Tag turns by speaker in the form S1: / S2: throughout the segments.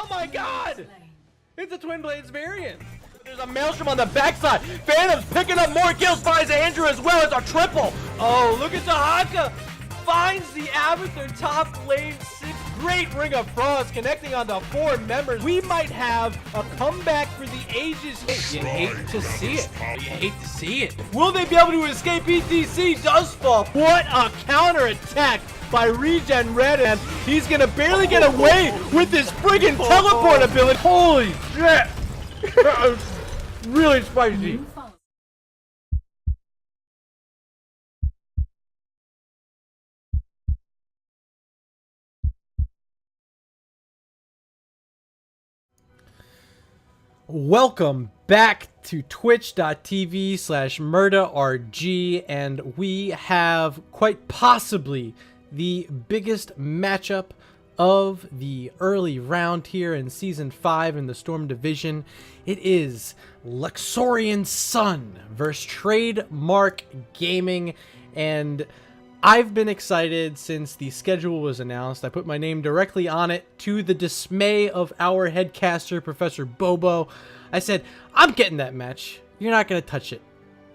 S1: Oh my god! It's a Twin Blades variant. There's a Maelstrom on the backside. Phantom's picking up more kills, finds Andrew as well. It's a triple. Oh, look at Tahaka. Finds the Avatar top lane 6. Great Ring of Frost connecting onto 4 members. We might have a comeback for the ages. You hate to see it. You hate to see it. Will they be able to escape? ETC does fall. What a counter attack by Regen Red, and he's gonna barely get away with his friggin' teleport ability. Holy shit! That was really spicy. Welcome back to twitch.tv/MurdaRG, and we have quite possibly the biggest matchup of the early round here in Season 5 in the Storm Division. It is Luxorian Sun versus Trademark Gaming, and I've been excited since the schedule was announced. I put my name directly on it to the dismay of our headcaster, Professor Bobo. I said, I'm getting that match. You're not going to touch it.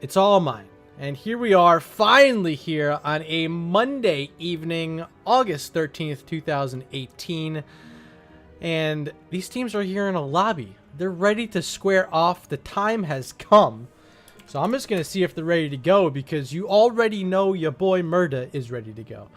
S1: It's all mine. And here we are, finally here on a Monday evening, August 13th, 2018. And these teams are here in a lobby. They're ready to square off. The time has come. So I'm just going to see if they're ready to go, because you already know your boy Murda is ready to go.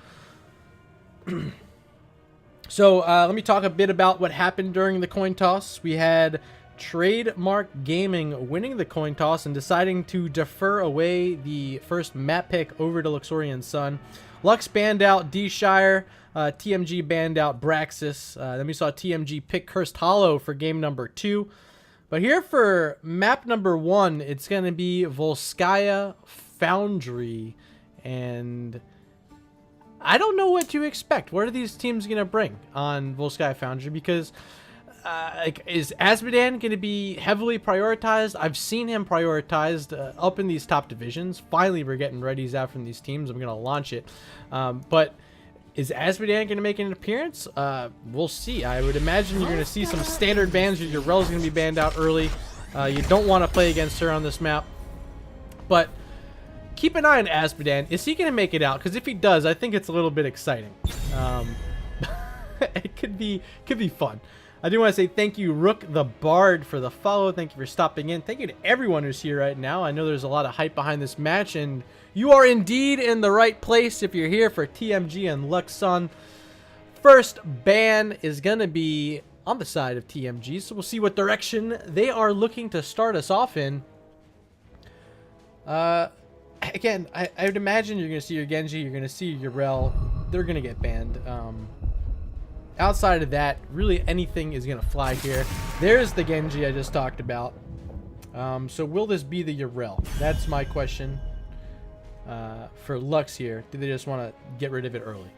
S1: So let me talk a bit about what happened during the coin toss. We had Trademark Gaming winning the coin toss and deciding to defer away the first map pick over to Luxorian Sun. Lux banned out D-Shire. TMG banned out Braxis. Then we saw TMG pick Cursed Hollow for game number 2. But here for map number 1, it's going to be Volskaya, Foundry, and I don't know what to expect. What are these teams going to bring on Volskaya Foundry? Because is Azmodan going to be heavily prioritized? I've seen him prioritized up in these top divisions. Finally, we're getting readies out from these teams. I'm going to launch it. But is Azmodan going to make an appearance? We'll see. I would imagine you're going to see some standard bans. Your Rel's going to be banned out early. You don't want to play against her on this map. But keep an eye on Azmodan. Is he going to make it out? Because if he does, I think it's a little bit exciting. It could be fun. I do want to say thank you, Rook the Bard, for the follow. Thank you for stopping in. Thank you to everyone who's here right now. I know there's a lot of hype behind this match, and you are indeed in the right place if you're here for TMG and Luxon. First ban is going to be on the side of TMG, so we'll see what direction they are looking to start us off in. Again, I would imagine you're going to see your Genji, you're going to see your Rel. They're going to get banned. Outside of that, really anything is going to fly here. There's the Genji I just talked about. So will this be the Yrel? That's my question for Lux here. Do they just want to get rid of it early?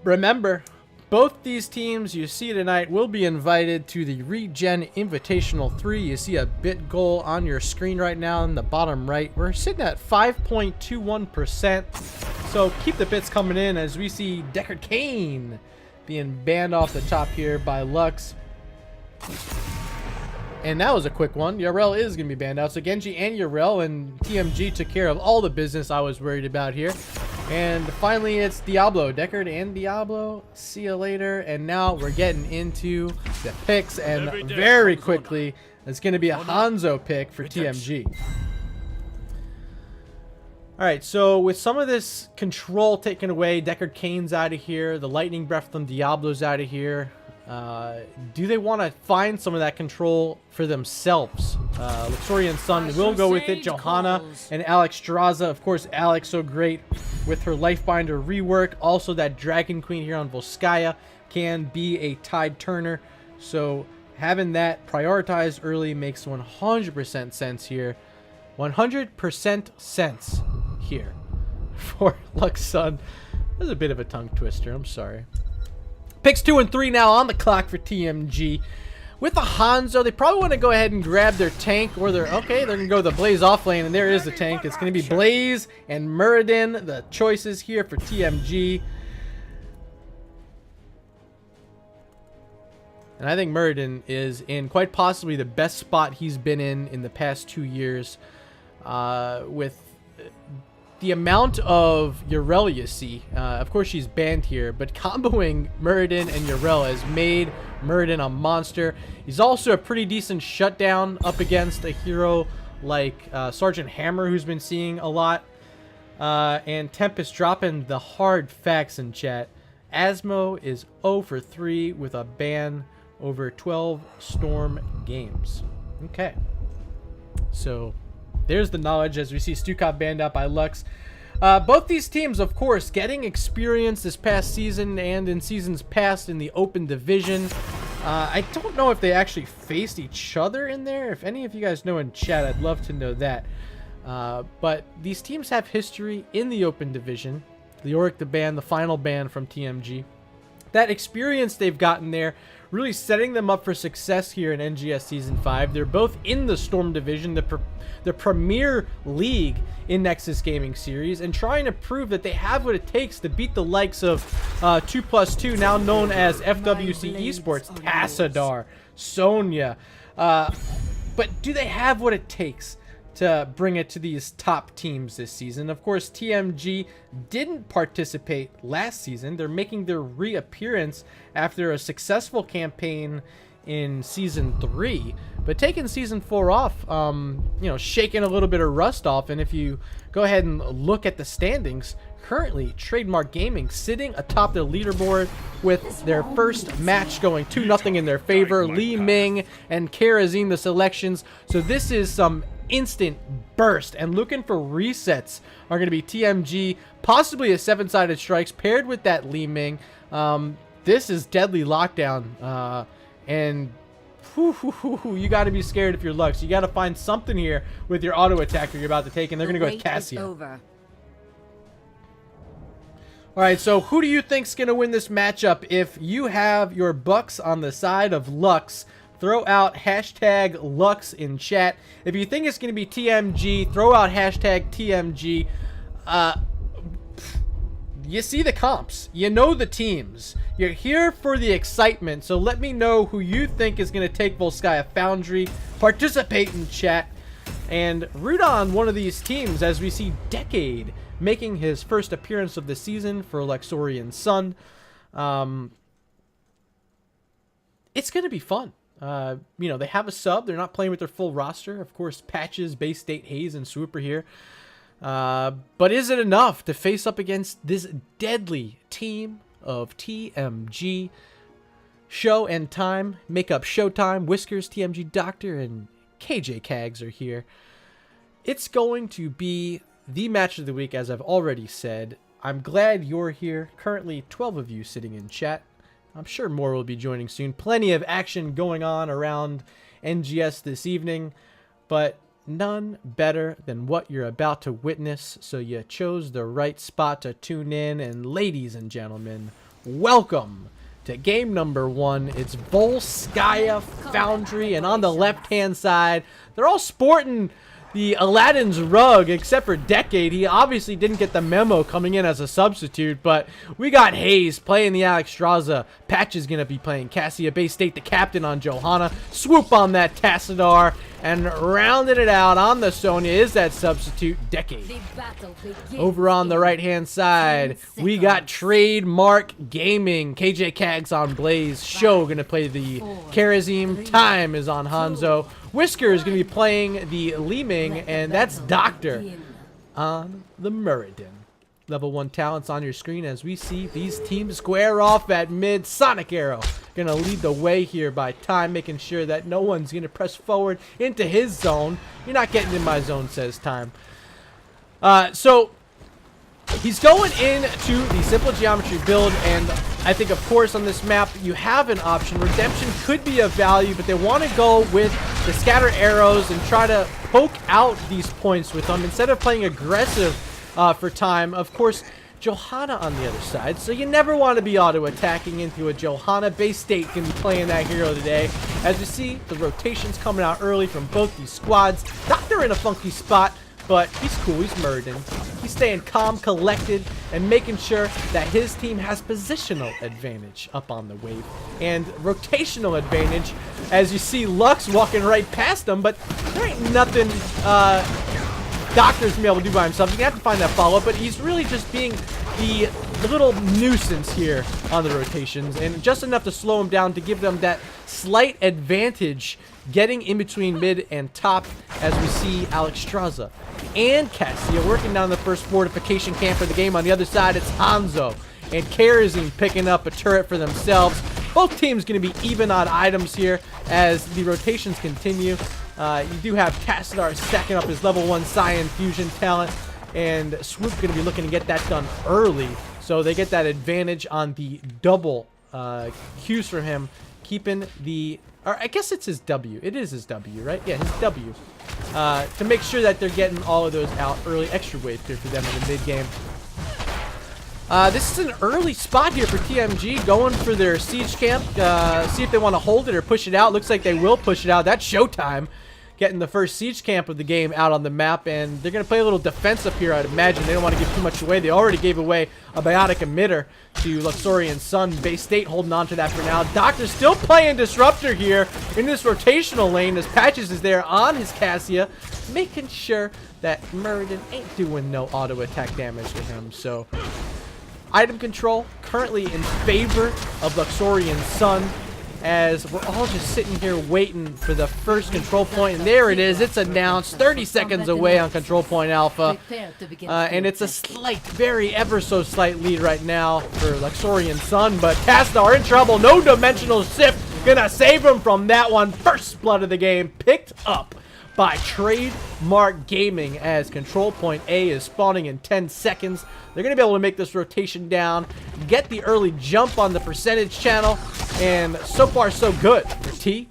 S1: Remember, both these teams you see tonight will be invited to the Regen Invitational 3. You see a bit goal on your screen right now in the bottom right. We're sitting at 5.21%. So keep the bits coming in as we see Deckard Cain being banned off the top here by Lux. And that was a quick one. Yrel is going to be banned out. So Genji and Yrel and TMG took care of all the business I was worried about here. And finally, it's Diablo. Deckard and Diablo. See you later. And now we're getting into the picks. And very quickly, it's going to be a Hanzo pick for TMG. Alright, so with some of this control taken away, Deckard Cain's out of here. The Lightning Breath from Diablo's out of here. Do they want to find some of that control for themselves? Luxorian Sun will go with it. Johanna and Alex Straza. Of course, Alex so great with her Lifebinder rework. Also, that Dragon Queen here on Volskaya can be a tide turner. So having that prioritized early makes 100% sense here. 100% sense here for Lux Sun. That was a bit of a tongue twister. I'm sorry. Picks 2 and 3 now on the clock for TMG. With the Hanzo, they probably want to go ahead and grab their tank, or they're going to go the Blaze off lane, and there is the tank. It's going to be Blaze and Muradin, the choices here for TMG. And I think Muradin is in quite possibly the best spot he's been in the past 2 years. With the amount of Yrel you see, of course she's banned here, but comboing Muradin and Yrel has made Muradin a monster. He's also a pretty decent shutdown up against a hero like Sergeant Hammer, who's been seeing a lot. And Tempest dropping the hard facts in chat. Asmo is 0 for 3 with a ban over 12 Storm games. Okay. So there's the knowledge as we see Stukov banned out by Lux. Both these teams, of course, getting experience this past season and in seasons past in the open division. I don't know if they actually faced each other in there. If any of you guys know in chat, I'd love to know that. But these teams have history in the open division. Leoric the ban, the final ban from TMG. That experience they've gotten there really setting them up for success here in NGS Season 5. They're both in the Storm Division, the premier league in Nexus Gaming Series, and trying to prove that they have what it takes to beat the likes of 2+2, now known as FWC Esports, Tassadar, Sonya. But do they have what it takes to bring it to these top teams this season? Of course, TMG didn't participate last season. They're making their reappearance after a successful campaign in Season 3, but taking Season 4 off, you know, shaking a little bit of rust off. And if you go ahead and look at the standings, currently Trademark Gaming sitting atop the leaderboard with their first match going 2-0 in their favor. Li Ming and Karazine the selections. So this is some instant burst, and looking for resets are going to be TMG, possibly a 7-sided strikes paired with that Li Ming. This is deadly lockdown, and you got to be scared if you're Lux. You got to find something here with your auto attacker you're about to take, and they're going to go with Cassia. All right, so who do you think's going to win this matchup? If you have your Bucks on the side of Lux, throw out hashtag Lux in chat. If you think it's going to be TMG, throw out hashtag TMG. You see the comps. You know the teams. You're here for the excitement. So let me know who you think is going to take Volskaya Foundry. Participate in chat. And root on one of these teams as we see Decade making his first appearance of the season for Luxorian Sun. It's going to be fun. You know, they have a sub. They're not playing with their full roster. Of course, Patches, Bay State, Hayes, and Swooper here. But is it enough to face up against this deadly team of TMG? Show and Time make up Showtime. Whiskers, TMG Doctor, and KJ Kags are here. It's going to be the match of the week, as I've already said. I'm glad you're here. Currently, 12 of you sitting in chat. I'm sure more will be joining soon. Plenty of action going on around NGS this evening, but none better than what you're about to witness. So you chose the right spot to tune in. And ladies and gentlemen, welcome to game number 1. It's Volskaya Foundry, and on the left-hand side, they're all sporting the Aladdin's rug, except for Decade. He obviously didn't get the memo coming in as a substitute, but we got Hayes playing the Alex Straza. Patch is going to be playing Cassia. Bay State, the captain on Johanna. Swoop on that Tassadar, and rounding it out on the Sonya is that substitute, Decade. Over on the right-hand side, we got Trademark Gaming. KJ Kags on Blaze. Show going to play the Karazim. Time is on Hanzo. Whisker is going to be playing the Li Ming, and that's Doctor on the Muradin. Level 1 talents on your screen as we see these teams square off at mid. Sonic Arrow going to lead the way here by Time, making sure that no one's going to press forward into his zone. You're not getting in my zone, says Time. So he's going into the simple geometry build, and I think, of course, on this map, you have an option. Redemption could be of value, but they want to go with the scatter arrows and try to poke out these points with them instead of playing aggressive for Time. Of course, Johanna on the other side, so you never want to be auto-attacking into a Johanna. Bay State can be playing that hero today. As you see, the rotations coming out early from both these squads. Doctor in a funky spot, but he's cool. He's murdering. He's staying calm, collected, and making sure that his team has positional advantage up on the wave and rotational advantage, as you see Lux walking right past him, but there ain't nothing Doctor's gonna be able to do by himself. He's gonna have to find that follow-up, but he's really just being the little nuisance here on the rotations, and just enough to slow him down to give them that slight advantage getting in between mid and top, as we see Alexstrasza and Cassia working down the first fortification camp of the game. On the other side, it's Hanzo and Karazin picking up a turret for themselves. Both teams going to be even on items here as the rotations continue. You do have Cassadar stacking up his level 1 Cyan Fusion talent, and Swoop going to be looking to get that done early, so they get that advantage on the double Qs from him, keeping the... Or I guess it's his W. It is his W, right? Yeah, his W. To make sure that they're getting all of those out early. Extra wave here for them in the mid-game. This is an early spot here for TMG, going for their siege camp. See if they want to hold it or push it out. Looks like they will push it out. That's showtime. Getting the first siege camp of the game out on the map, and they're going to play a little defense up here, I'd imagine. They don't want to give too much away. They already gave away a biotic emitter to Luxorian Sun. Bay State holding on to that for now. Doctor's still playing Disruptor here in this rotational lane as Patches is there on his Cassia, making sure that Muradin ain't doing no auto attack damage to him. So item control currently in favor of Luxorian Sun, as we're all just sitting here waiting for the first control point, and there it is. It's announced 30 seconds away on control point alpha, and it's a slight, very ever so slight lead right now for Luxorian Sun, but Castar in trouble. No dimensional shift gonna save him from that one. First blood of the game picked up by Trademark Gaming, as control point A is spawning in 10 seconds. They're going to be able to make this rotation down, get the early jump on the percentage channel, and so far so good for TMG.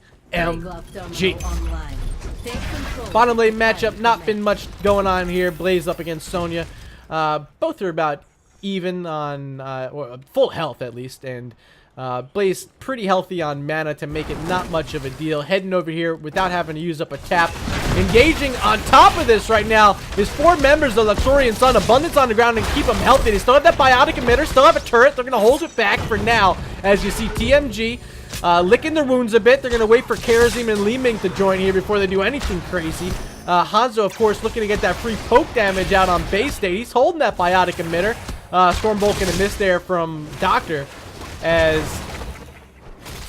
S1: Bottom lane matchup, not been much going on here. Blaze up against Sonya. Both are about even on full health at least, and Blaze pretty healthy on mana to make it not much of a deal. Heading over here without having to use up a tap. Engaging on top of this right now is 4 members of Luxorian Sun. Abundance on the ground and keep them healthy. They still have that biotic emitter, still have a turret. They're going to hold it back for now, as you see TMG licking their wounds a bit. They're going to wait for Karazim and Li Ming to join here before they do anything crazy. Hanzo, of course, looking to get that free poke damage out on Bay State. He's holding that biotic emitter. Stormbolt going to miss there from Doctor, as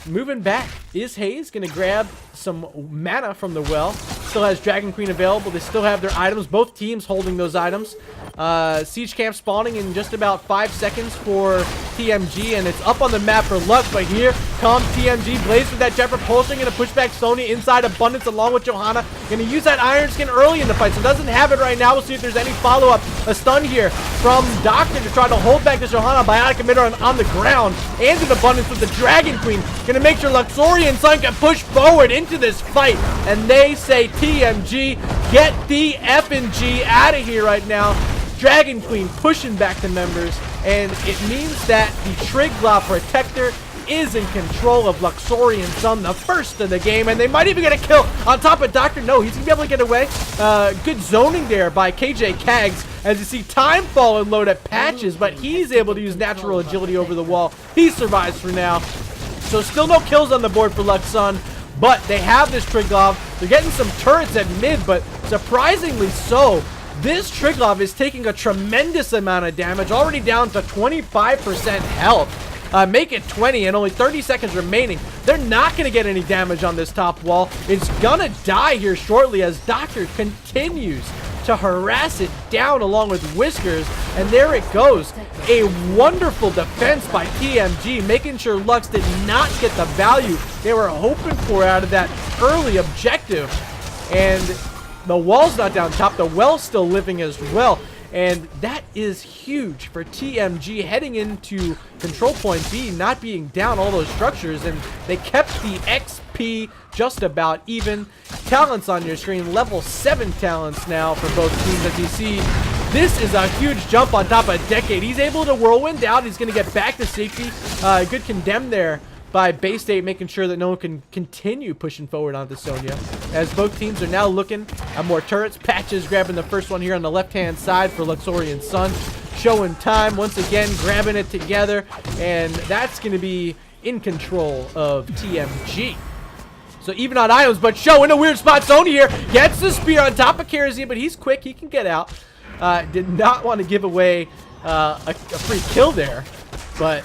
S1: moving back is Hayes. Going to grab some mana from the well. Still has Dragon Queen available. They still have their items. Both teams holding those items. Siege camp spawning in just about 5 seconds for TMG, and it's up on the map for Lux, but here comes TMG. Blaze with that jet propulsion, gonna push back Sonya inside Abundance along with Johanna. Gonna use that Iron Skin early in the fight, so doesn't have it right now. We'll see if there's any follow-up. A stun here from Doctor to try to hold back this Johanna. Biotic emitter on the ground, and an Abundance with the Dragon Queen. Gonna make sure Luxorian Sun can push forward into this fight, and they say TMG, get the F&G out of here right now. Dragon Queen pushing back the members, and it means that the Triglav Protector is in control of Luxorian Sun, the first of the game, and they might even get a kill on top of Doctor. No, he's gonna be able to get away. Good zoning there by KJ Kags, as you see time fall and load at Patches, but he's able to use natural agility over the wall. He survives for now. So still no kills on the board for Lux Sun, but they have this Triglav. They're getting some turrets at mid, but surprisingly so, this Triglav is taking a tremendous amount of damage, already down to 25% health. Make it 20 and only 30 seconds remaining. They're not going to get any damage on this top wall. It's going to die here shortly as Doctor continues to harass it down along with Whiskers, and there it goes. A wonderful defense by TMG, making sure Lux did not get the value they were hoping for out of that early objective. And the wall's not down top, the well's still living as well, and that is huge for TMG heading into control point B, not being down all those structures, and they kept the XP just about even. Talents on your screen, level 7 talents now for both teams, as you see. This is a huge jump on top of Decade. He's able to whirlwind out. He's going to get back to safety. Good condemn there by Bay State, making sure that no one can continue pushing forward onto Sonya, as both teams are now looking at more turrets. Patches grabbing the first one here on the left-hand side for Luxorian Sun, showing time once again, grabbing it together, and that's going to be in control of TMG. So even on items, but Show in a weird spot. Sonya here gets the spear on top of Kerosene, but he's quick, he can get out. Did not want to give away a free kill there, but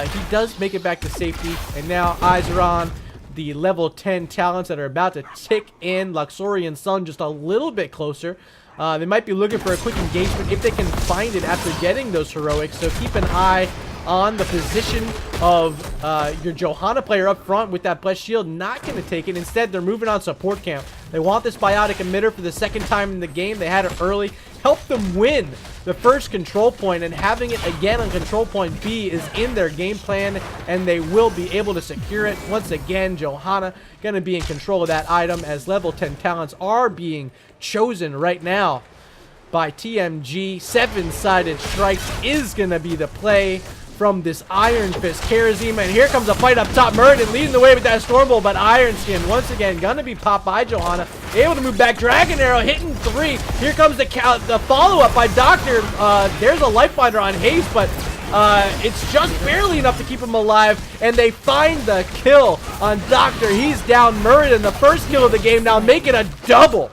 S1: he does make it back to safety, and now eyes are on the level 10 talents that are about to tick in. Luxorian Sun just a little bit closer. They might be looking for a quick engagement if they can find it after getting those heroics, so keep an eye on the position of your Johanna player up front with that blessed shield. Not going to take it. Instead, they're moving on support camp. They want this biotic emitter for the second time in the game. They had it early. Help them win the first control point, and having it again on control point B is in their game plan, and they will be able to secure it. Once again, Johanna going to be in control of that item, as level 10 talents are being chosen right now by TMG. 7-sided strikes is going to be the play from this Iron Fist Kerosene, and here comes a fight up top. Murden leading the way with that Stormbolt, but Iron Skin once again gonna be popped by Johanna, able to move back. Dragon Arrow hitting 3. Here comes the follow-up by Doctor. There's a Life Binder on Haze, but it's just barely enough to keep him alive, and they find the kill on Doctor. He's down. Murden, the first kill of the game, now making a double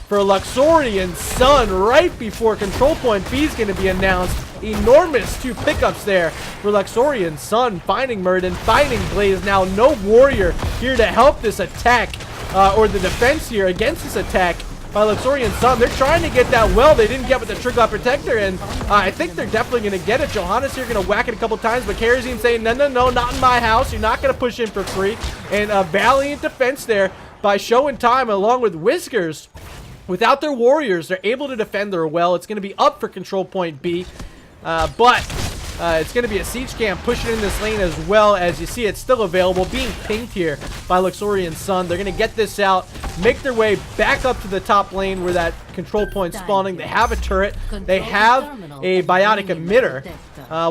S1: for Luxorian Sun right before control point B is going to be announced. Enormous 2 pickups there for Luxorian Sun, finding Murden, finding Blaze. Now no warrior here to help this attack, or the defense here against this attack by Luxorian Sun. They're trying to get that well. They didn't get with the Triglav Protector, and I think they're definitely going to get it. Johanna's here going to whack it a couple times, but Kerosene saying, no, no, no, not in my house. You're not going to push in for free. And a valiant defense there by Show and Time along with Whiskers. Without their warriors, they're able to defend their well. It's going to be up for control point B. But it's going to be a siege camp pushing in this lane as well. As you see, it's still available, being pinged here by Luxorian Sun. They're going to get this out, make their way back up to the top lane where that control point's spawning. They have a turret. They have a biotic emitter.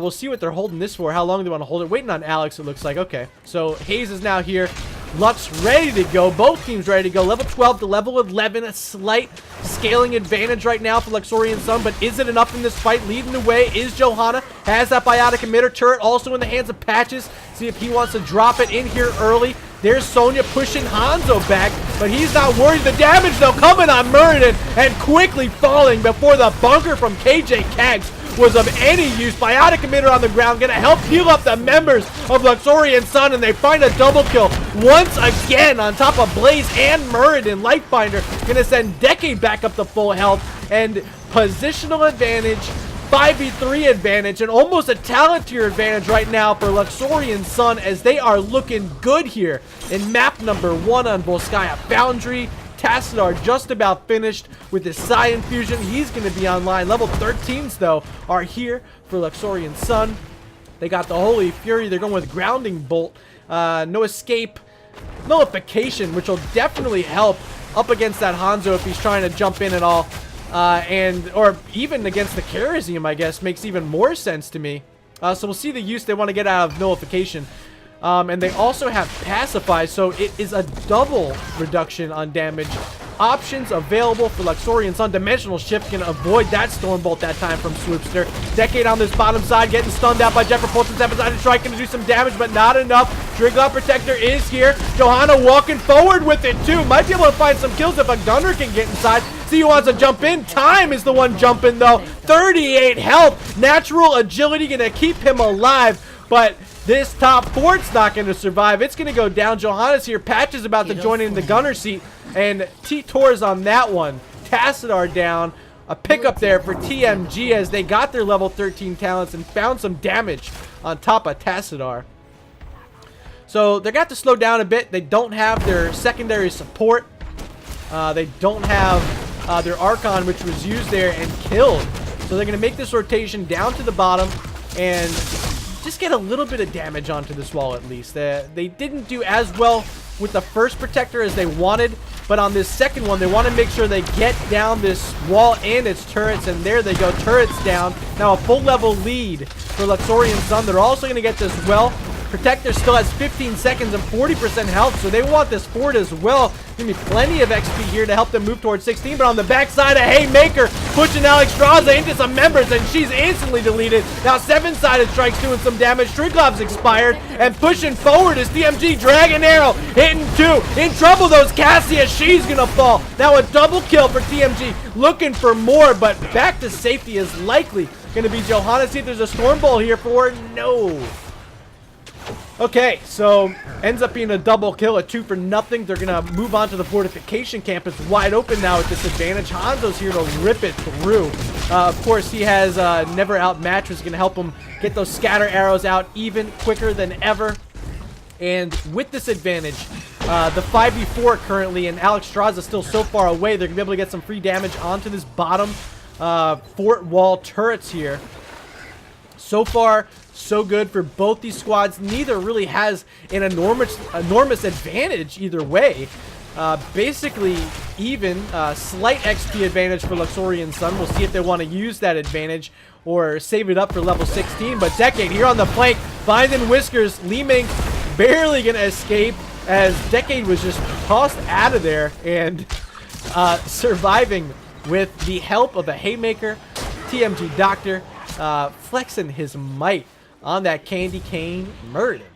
S1: We'll see what they're holding this for, how long they want to hold it. Waiting on Alex, it looks like. Okay, so Haze is now here. Lux ready to go. Both teams ready to go. Level 12 to level 11. A slight scaling advantage right now for Luxorian Sun, but is it enough in this fight? Leading the way is Johanna. Has that biotic emitter turret also in the hands of Patches. See if he wants to drop it in here early. There's Sonya pushing Hanzo back, but he's not worried. The damage, though, coming on Murden and quickly falling before the bunker from KJ Kags was of any use. Biotic emitter on the ground, gonna help heal up the members of Luxorian Sun, and they find a double kill once again on top of Blaze and Murden. Lifebinder gonna send Decade back up to full health, and positional advantage, 5v3 advantage, and almost a talent tier advantage right now for Luxorian Sun, as they are looking good here in map number 1 on Volskaya. Foundry, Tassadar just about finished with his Psi Infusion. He's going to be online. Level 13s, though, are here for Luxorian Sun. They got the Holy Fury. They're going with Grounding Bolt. No escape. Nullification, which will definitely help up against that Hanzo if he's trying to jump in at all. Or even against the Kerosene, I guess, makes even more sense to me. So we'll see the use they want to get out of Nullification. And they also have Pacify, so it is a double reduction on damage. Options available for Luxorian Sun. Dimensional Shift can avoid that Stormbolt that time from Swoopster. Decade on this bottom side, getting stunned out by Jet Propulsion. 7-sided strike, going to do some damage, but not enough. Triglav Protector is here. Johanna walking forward with it, too. Might be able to find some kills if a Gunner can get inside. See who wants to jump in. Time is the one jumping, though. 38 health. Natural agility going to keep him alive, but this top fort's not going to survive. It's going to go down. Johanna's here. Patch is about to join in the gunner seat. And T-Tor's on that one. Tassadar down. A pickup there for TMG as they got their level 13 talents and found some damage on top of Tassadar. So they're got to slow down a bit. They don't have their secondary support. They don't have their Archon, which was used there and killed. So they're going to make this rotation down to the bottom and just get a little bit of damage onto this wall at least. They didn't do as well with the first protector as they wanted, but on this second one, they want to make sure they get down this wall and its turrets, and there they go, turrets down. Now a full level lead for Luxorian Sun. They're also going to get this well Protector still has 15 seconds and 40% health, so they want this forward as well. Give me plenty of XP here to help them move towards 16, but on the backside, a Haymaker pushing Alexstrasza into some members, and she's instantly deleted. Now 7-sided strikes doing some damage. Triglav's expired, and pushing forward is TMG. Dragon Arrow hitting 2. In trouble, those Cassia. She's gonna fall. Now a double kill for TMG, looking for more, but back to safety is likely gonna be Johanna. See if there's a Storm Bowl here for her. No. Okay, so ends up being a double kill, a 2 for nothing. They're gonna move on to the fortification camp. It's wide open now at this advantage. Hanzo's here to rip it through. Of course, he has Never Outmatch, which is gonna help him get those scatter arrows out even quicker than ever. And with this advantage, the 5v4 currently, and Alexstrasza still so far away, they're gonna be able to get some free damage onto this bottom fort wall turrets here. So far, so good for both these squads. Neither really has an enormous advantage either way. Basically even. Slight XP advantage for Luxorian Sun. We'll see if they want to use that advantage or save it up for level 16. But Decade here on the flank, finding Whiskers. Li Ming barely gonna escape as Decade was just tossed out of there and surviving with the help of a Haymaker. TMG Doctor flexing his might on that Candy Cane Murden.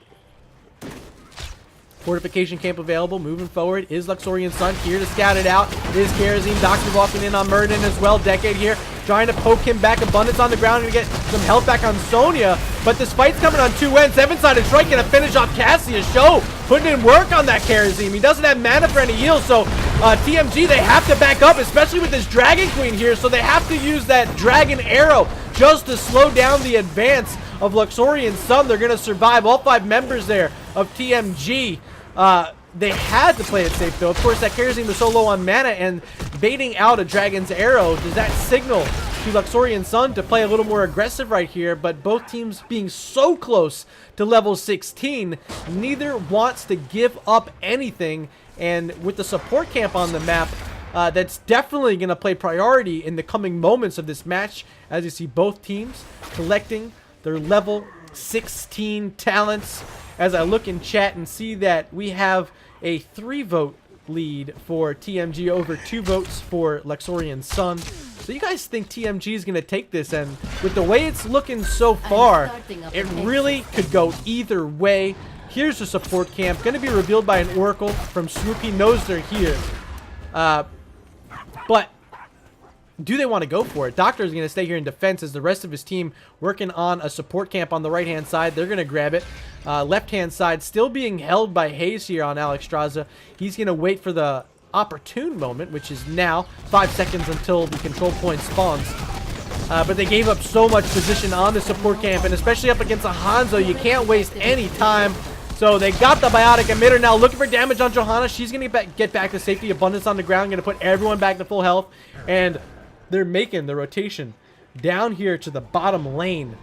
S1: Fortification camp available. Moving forward is Luxorian Sun here to scout it out. Is Kerosene. Doctor walking in on Murden as well. Decade here trying to poke him back. Abundance on the ground to get some health back on Sonya. But this fight's coming on 2 ends. 7-sided strike gonna finish off Cassia. Show putting in work on that Kerosene. He doesn't have mana for any heals, so TMG, they have to back up, especially with this Dragon Queen here. So they have to use that Dragon Arrow just to slow down the advance of Luxorian Sun. They're going to survive. All 5 members there of TMG. They had to play it safe, though. Of course, that Kerosene was so low on mana, and baiting out a Dragon's Arrow, does that signal to Luxorian Sun to play a little more aggressive right here? But both teams being so close to level 16, neither wants to give up anything. And with the support camp on the map, that's definitely going to play priority in the coming moments of this match, as you see both teams collecting their level 16 talents. As I look in chat and see that we have a 3-vote lead for TMG over 2 votes for Luxorian Sun. So you guys think TMG is going to take this? And with the way it's looking so far, it really could go either way. Here's the support camp, going to be revealed by an Oracle from Swoop. He knows they're here. But do they want to go for it? Doctor is going to stay here in defense as the rest of his team working on a support camp on the right-hand side. They're going to grab it. Left-hand side still being held by Hayes here on Alexstrasza. He's going to wait for the opportune moment, which is now. 5 seconds until the control point spawns. But they gave up so much position on the support camp, and especially up against a Hanzo, you can't waste any time. So they got the Biotic Emitter now, looking for damage on Johanna. She's going to get back to safety. Abundance on the ground, going to put everyone back to full health. And they're making the rotation down here to the bottom lane.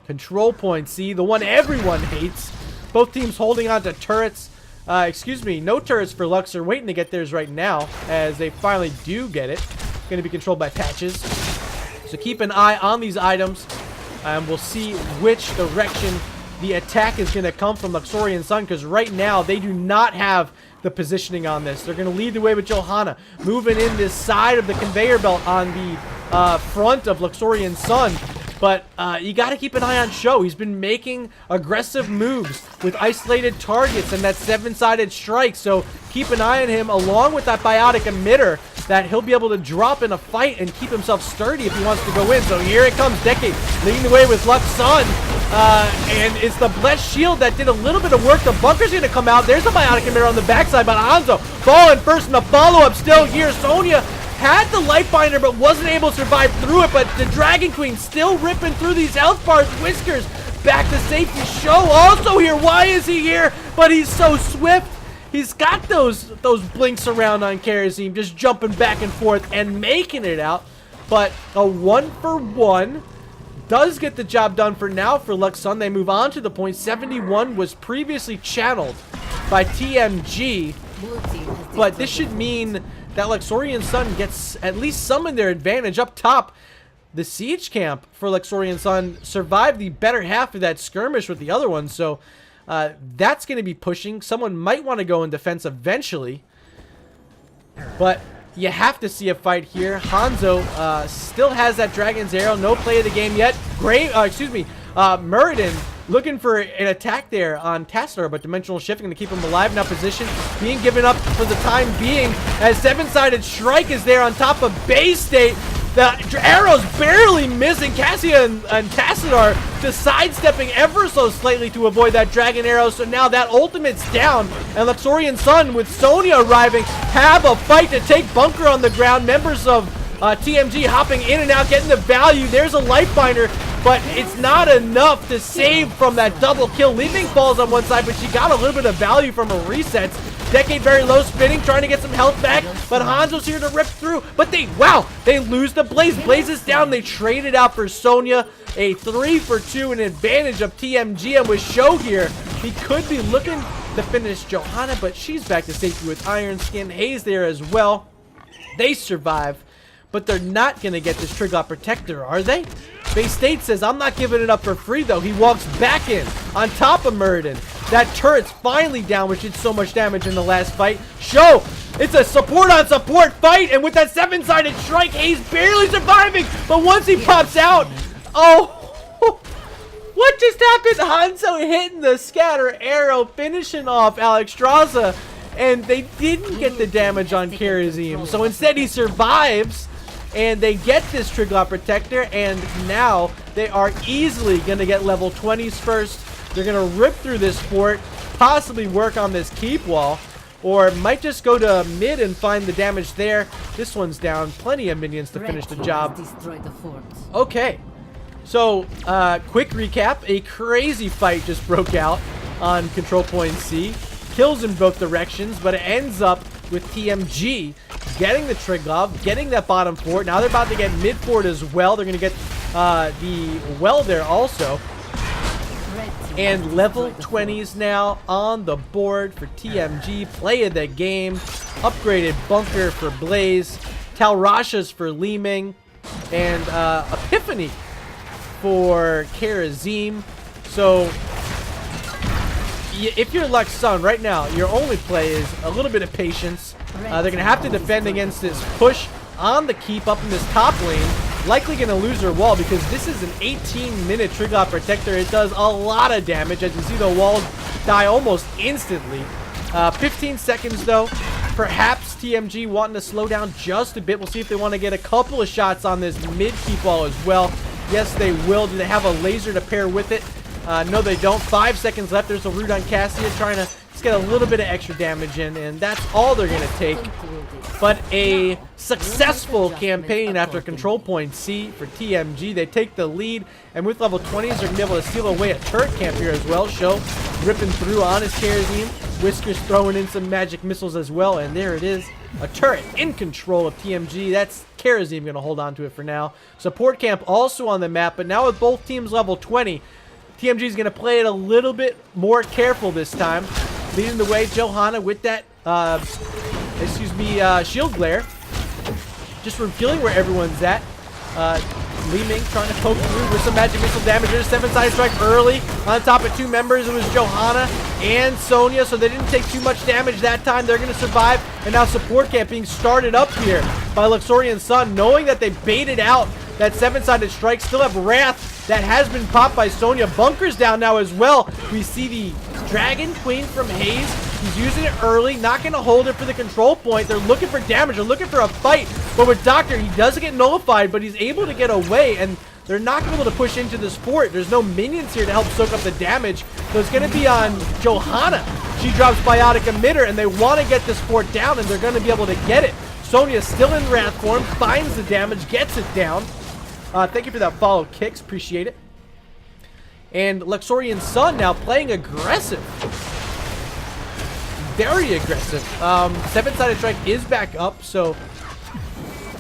S1: Control point, see, the one everyone hates. Both teams holding on to turrets. Excuse me, no turrets for Lux. Are waiting to get theirs right now, as they finally do get it. Going to be controlled by Patches. So keep an eye on these items, and we'll see which direction the attack is going to come from Luxorian Sun, because right now they do not have the positioning on this. They're going to lead the way with Johanna moving in this side of the conveyor belt on the front of Luxorian Sun. But you got to keep an eye on Show. He's been making aggressive moves with isolated targets and that 7-sided strike. So keep an eye on him, along with that Biotic Emitter that he'll be able to drop in a fight and keep himself sturdy if he wants to go in. So here it comes, Decade leading the way with Lux Sun. And it's the Blessed Shield that did a little bit of work. The bunker's going to come out. There's a Biotic Emitter on the backside, but Hanzo falling first in the follow-up still here. Sonya had the Lightbinder, but wasn't able to survive through it. But the Dragon Queen still ripping through these health bars. Whiskers back to safety. Show also here. Why is he here? But he's so swift. He's got those blinks around on Kerosene, just jumping back and forth and making it out. But a 1-for-1 does get the job done for now for Lux Sun. They move on to the point. 71 was previously channeled by TMG. But this should mean that Luxorian Sun gets at least some of their advantage up top. The siege camp for Luxorian Sun survived the better half of that skirmish with the other one. So That's going to be pushing. Someone might want to go in defense eventually, but you have to see a fight here. Hanzo still has that Dragon's Arrow. No play of the game yet. Muradin looking for an attack there on Tassler, but Dimensional Shift going to keep him alive. Now position being given up for the time being as Seven-Sided Strike is there on top of Bay State. The arrow's barely missing. Cassia and Tassadar just sidestepping ever so slightly to avoid that Dragon Arrow. So now that ultimate's down. And Luxorian Sun with Sonya arriving have a fight to take Bunker on the ground. Members of TMG hopping in and out, getting the value. There's a Lifebinder, but it's not enough to save from that double kill. Leaving Falls on one side, but she got a little bit of value from her resets. Decade very low spinning, trying to get some health back, but Hanzo's here to rip through. But they lose the Blaze. Blaze is down. They traded out for Sonya. A 3-for-2, an advantage of TMG. And with Show here, he could be looking to finish Johanna, but she's back to safety with Iron Skin. Hayes there as well. They survive, but they're not going to get this Triglav Protector, are they? Bay State says, I'm not giving it up for free, though. He walks back in on top of Muradin. That turret's finally down, which did so much damage in the last fight. Show, it's a support on support fight, and with that Seven-Sided Strike, Hayes barely surviving, but once he pops out, oh, what just happened? Hanzo hitting the scatter arrow, finishing off Alexstrasza, and they didn't get the damage on Karazim, so instead he survives. And they get this Triglav Protector, and now they are easily going to get level 20s first. They're going to rip through this fort, possibly work on this keep wall, or might just go to mid and find the damage there. This one's down. Plenty of minions to finish the job. Okay, so quick recap. A crazy fight just broke out on Control Point C. Kills in both directions, but it ends up with TMG getting the Triglav, getting that bottom fort. Now they're about to get mid fort as well. They're going to get the well there also. And level 20s now on the board for TMG. Play of the game. Upgraded Bunker for Blaze. Talrashas for Li Ming. And Epiphany for Karazim. So if you're Lux Sun right now, your only play is a little bit of patience. They're going to have to defend against this push on the keep up in this top lane. Likely going to lose their wall because this is an 18-minute Triglav Protector. It does a lot of damage. As you see, the walls die almost instantly. 15 seconds, though. Perhaps TMG wanting to slow down just a bit. We'll see if they want to get a couple of shots on this mid keep wall as well. Yes, they will. Do they have a laser to pair with it? No, they don't. 5 seconds left. There's a root on Cassia trying to just get a little bit of extra damage in, and that's all they're going to take. But a successful campaign after Control Point C for TMG. They take the lead, and with level 20s, they're going to be able to steal away a turret camp here as well. Show ripping through on his Karazim. Whiskers throwing in some magic missiles as well, and there it is. A turret in control of TMG. That's Karazim going to hold on to it for now. Support camp also on the map, but now with both teams level 20, TMG is going to play it a little bit more careful this time. Leading the way, Johanna with that, shield glare. Just revealing where everyone's at. Li Ming trying to poke through with some magic missile damage. There's Seven-Sided Strike early. On top of two members, it was Johanna and Sonya, so they didn't take too much damage that time. They're going to survive. And now support camp being started up here by Luxorian Sun, knowing that they baited out that Seven-Sided Strike. Still have Wrath that has been popped by Sonya. Bunker's down now as well. We see the Dragon Queen from Hayes. He's using it early, not going to hold it for the control point. They're looking for damage. They're looking for a fight. But with Doctor, he doesn't get nullified, but he's able to get away, and they're not going to be able to push into this fort. There's no minions here to help soak up the damage. So it's going to be on Johanna. She drops Biotic Emitter, and they want to get this fort down, and they're going to be able to get it. Sonya's still in Wrath form, finds the damage, gets it down. Thank you for that follow, Kicks. Appreciate it. And Luxorian Sun now playing aggressive. Very aggressive. Seven-Sided Strike is back up, so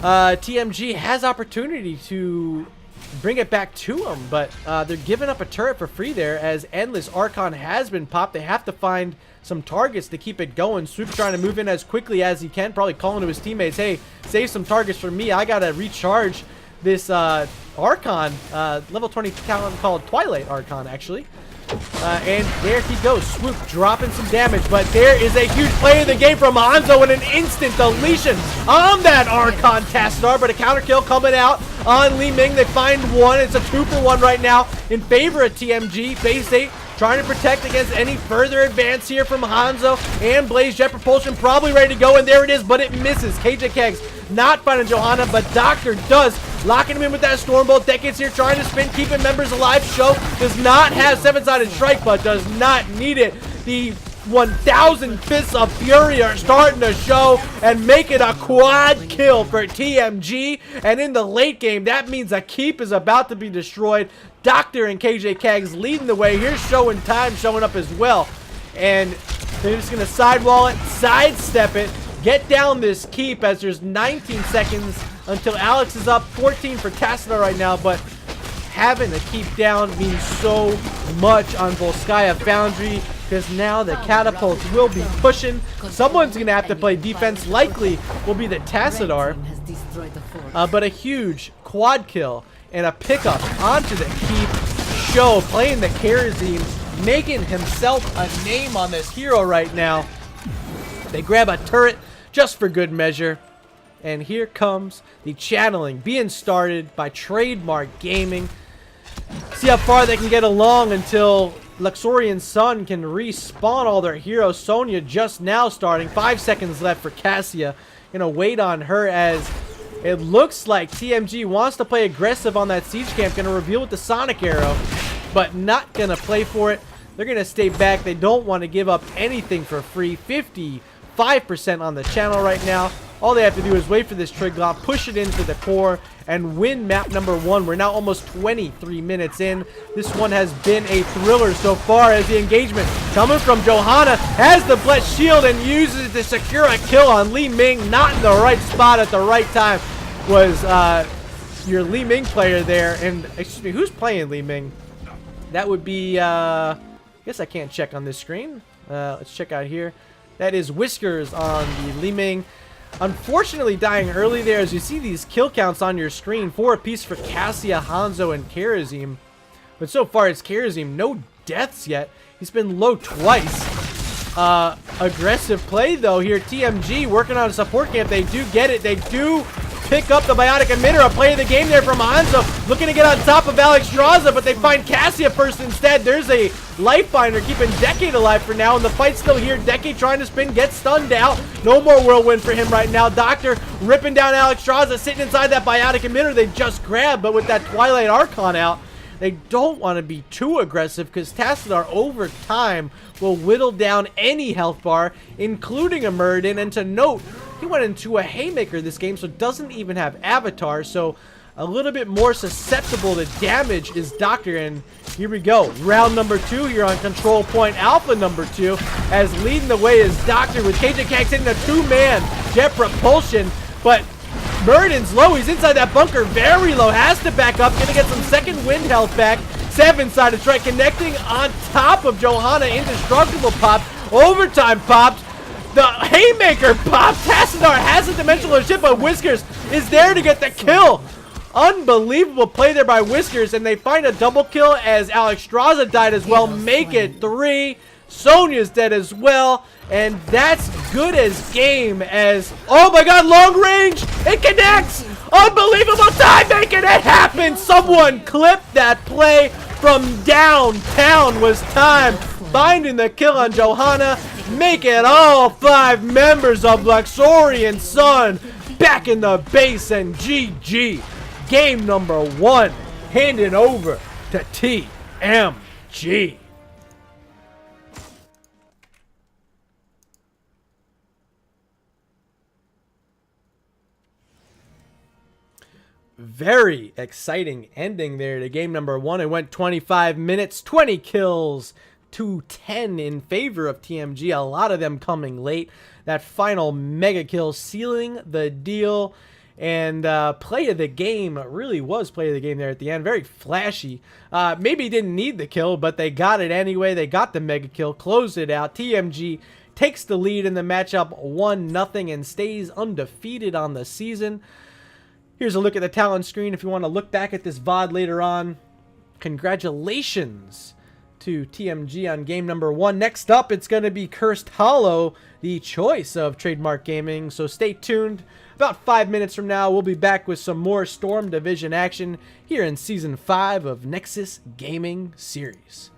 S1: TMG has opportunity to bring it back to them, but they're giving up a turret for free there as Endless Archon has been popped. They have to find some targets to keep it going. Swoop's trying to move in as quickly as he can, probably calling to his teammates, hey, save some targets for me. I got to recharge this Archon, level 20 talent called Twilight Archon, actually. And there he goes. Swoop dropping some damage. But there is a huge play in the game from Hanzo and an instant deletion on that Archon Tassadar. But a counter kill coming out on Li Ming. They find one. It's a 2-for-1 right now in favor of TMG. Base 8 trying to protect against any further advance here from Hanzo. And Blaze Jet Propulsion probably ready to go. And there it is, but it misses. KJ Kegs not finding Johanna, but Doctor does. Locking him in with that Stormbolt. Decades here trying to spin, keeping members alive. Show does not have 7-sided strike, but does not need it. The 1,000 Fists of Fury are starting to show and make it a quad kill for TMG. And in the late game, that means a keep is about to be destroyed. Doctor and KJ Kegs leading the way. Here's Show and Time showing up as well. And they're just going to sidewall it, sidestep it, get down this keep as there's 19 seconds until Alex is up. 14 for Tassadar right now, but having the keep down means so much on Volskaya Foundry, because now the catapults will be pushing. Someone's going to have to play defense. Likely will be the Tassadar, but a huge quad kill and a pickup onto the keep. Show playing the Kerosene, making himself a name on this hero right now. They grab a turret just for good measure. And here comes the channeling being started by Trademark Gaming. See how far they can get along until Luxorian Sun can respawn all their heroes. Sonya just now starting. 5 seconds left for Cassia. Gonna wait on her as it looks like TMG wants to play aggressive on that siege camp. Gonna reveal with the Sonic Arrow, but not gonna play for it. They're gonna stay back. They don't want to give up anything for free. 55% on the channel right now. All they have to do is wait for this Triglop, push it into the core, and win map number 1. We're now almost 23 minutes in. This one has been a thriller so far as the engagement coming from Johanna has the Blessed Shield and uses it to secure a kill on Li Ming. Not in the right spot at the right time was your Li Ming player there. And, excuse me, who's playing Li Ming? That would be, I guess I can't check on this screen. Let's check out here. That is Whiskers on the Li Ming. Unfortunately dying early there as you see these kill counts on your screen. 4 apiece for Cassia, Hanzo, and Kerosene. But so far it's Kerosene. No deaths yet. He's been low twice. Aggressive play though here. TMG working on a support camp. They do get it. They do pick up the Biotic Emitter. A play of the game there from Hanzo. Looking to get on top of Alex Straza, but they find Cassia first instead. There's a Life Binder keeping Decade alive for now, and the fight's still here. Decade trying to spin, gets stunned out. No more Whirlwind for him right now. Doctor ripping down Alex Straza, sitting inside that Biotic Emitter they just grabbed, but with that Twilight Archon out, they don't want to be too aggressive because Tassadar over time will whittle down any health bar, including a Muradin. And to note, he went into a Haymaker this game, so doesn't even have Avatar, so a little bit more susceptible to damage is Doctor. And here we go. Round number 2 here on Control Point Alpha number 2. As leading the way is Doctor with KJ Kax hitting a 2-man jet propulsion. But Muradin's low. He's inside that bunker. Very low. Has to back up. Gonna get some second wind health back. 7-sided strike connecting on top of Johanna. Indestructible popped. Overtime popped. The Haymaker popped. Tassadar has a dimensional ship, but Whiskers is there to get the kill. Unbelievable play there by Whiskers, and they find a double kill as Alex Straza died as well. Make it 3. Sonya's dead as well, and that's good as game as, oh my god, long range! It connects! Unbelievable time making it happen! Someone clipped that play from downtown. Was time finding the kill on Johanna, make it all 5 members of Luxorian Sun back in the base, and GG. Game number 1 handing over to TMG. Very exciting ending there to game number 1. It went 25 minutes, 20 kills to 10 in favor of TMG. A lot of them coming late. That final mega kill sealing the deal. And play of the game really was play of the game there at the end. Very flashy. Maybe didn't need the kill, but they got it anyway. They got the mega kill, closed it out. TMG takes the lead in the matchup 1-0 and stays undefeated on the season. Here's a look at the talent screen if you want to look back at this VOD later on. Congratulations to TMG on game number 1. Next up, it's going to be Cursed Hollow, the choice of Trademark Gaming. So stay tuned. About 5 minutes from now, we'll be back with some more Storm Division action here in Season 5 of Nexus Gaming Series.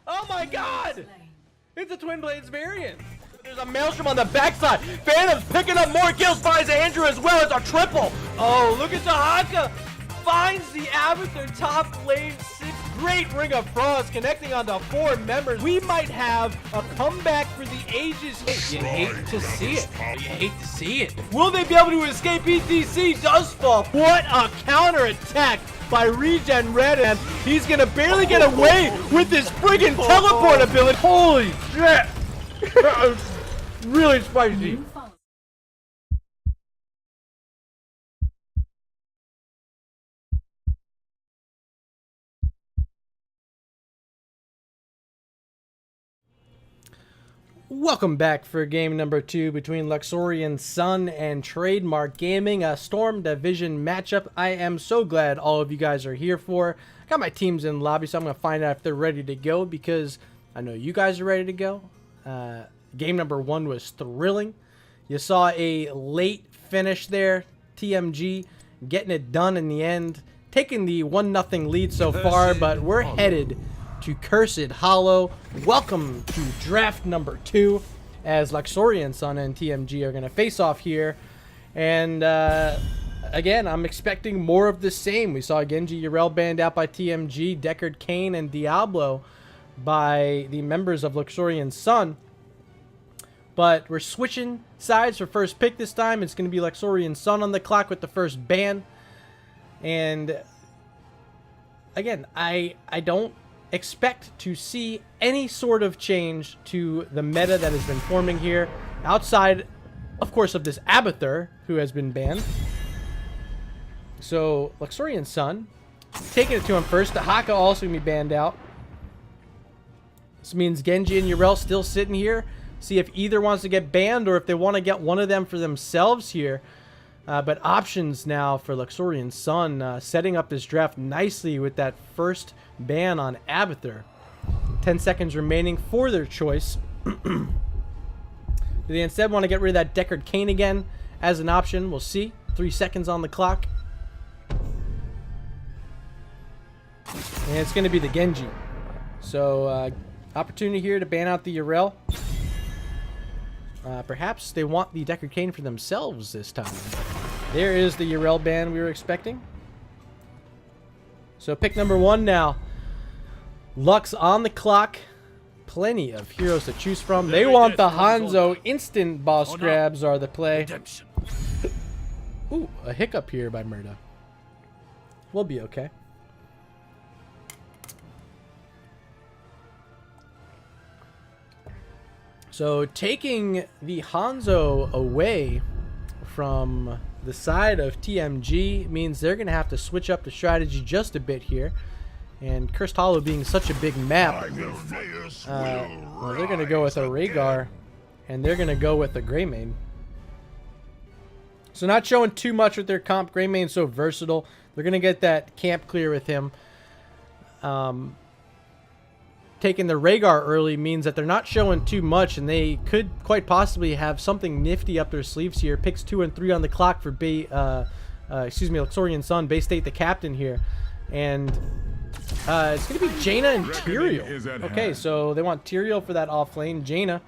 S1: Oh my god! It's a Twin Blades variant. There's a Maelstrom on the backside. Phantom's picking up more kills, finds Andrew as well. It's a triple. Oh, look at Tahaka. Finds the Avatar top lane 6. Great Ring of Frost connecting onto 4 members. We might have a comeback for the ages. You hate to see it. You hate to see it. Will they be able to escape? ETC does fall. What a counter attack by Regen Red, and he's gonna barely get away with his friggin' teleport ability. Holy shit! That was really spicy. Welcome back for game number 2 between Luxorian Sun and Trademark Gaming, a Storm Division matchup. I am so glad all of you guys are here for. I got my teams in lobby, so I'm going to find out if they're ready to go because I know you guys are ready to go. Game number 1 was thrilling. You saw a late finish there. TMG getting it done in the end, taking the 1-0 lead so far, but we're headed to Cursed Hollow. Welcome to draft number 2 as Luxorian Sun and TMG are going to face off here. And again, I'm expecting more of the same. We saw Genji Urel banned out by TMG, Deckard Cain and Diablo by the members of Luxorian Sun. But we're switching sides for first pick this time. It's going to be Luxorian Sun on the clock with the first ban. And again, I don't expect to see any sort of change to the meta that has been forming here, outside, of course, of this Abathur, who has been banned. So, Luxorian Sun, taking it to him first. The Haka also going to be banned out. This means Genji and Urel still sitting here. See if either wants to get banned or if they want to get one of them for themselves here. But options now for Luxorian Sun, setting up this draft nicely with that first ban on Abathur. 10 seconds remaining for their choice. Do they instead want to get rid of that Deckard Cain again as an option? We'll see. 3 seconds on the clock. And it's going to be the Genji. So, opportunity here to ban out the Urel. Perhaps they want the Deckard Cain for themselves this time. There is the Urel ban we were expecting. So pick number 1 now. Lux on the clock. Plenty of heroes to choose from. They want the Hanzo. Instant boss grabs are the play. Ooh, a hiccup here by Murda. We'll be okay. So taking the Hanzo away from the side of TMG means they're going to have to switch up the strategy just a bit here. And Cursed Hollow being such a big map, well, they're going to go with a Rhaegar, and they're going to go with a Greymane. So not showing too much with their comp. Greymane's so versatile. They're going to get that camp clear with him. Taking the Rhaegar early means that they're not showing too much, and they could quite possibly have something nifty up their sleeves here. Picks 2 and 3 on the clock for Luxorian Sun, Bay State the captain here. And it's going to be Jaina and Tyrael. Okay, so they want Tyrael for that off lane. Jaina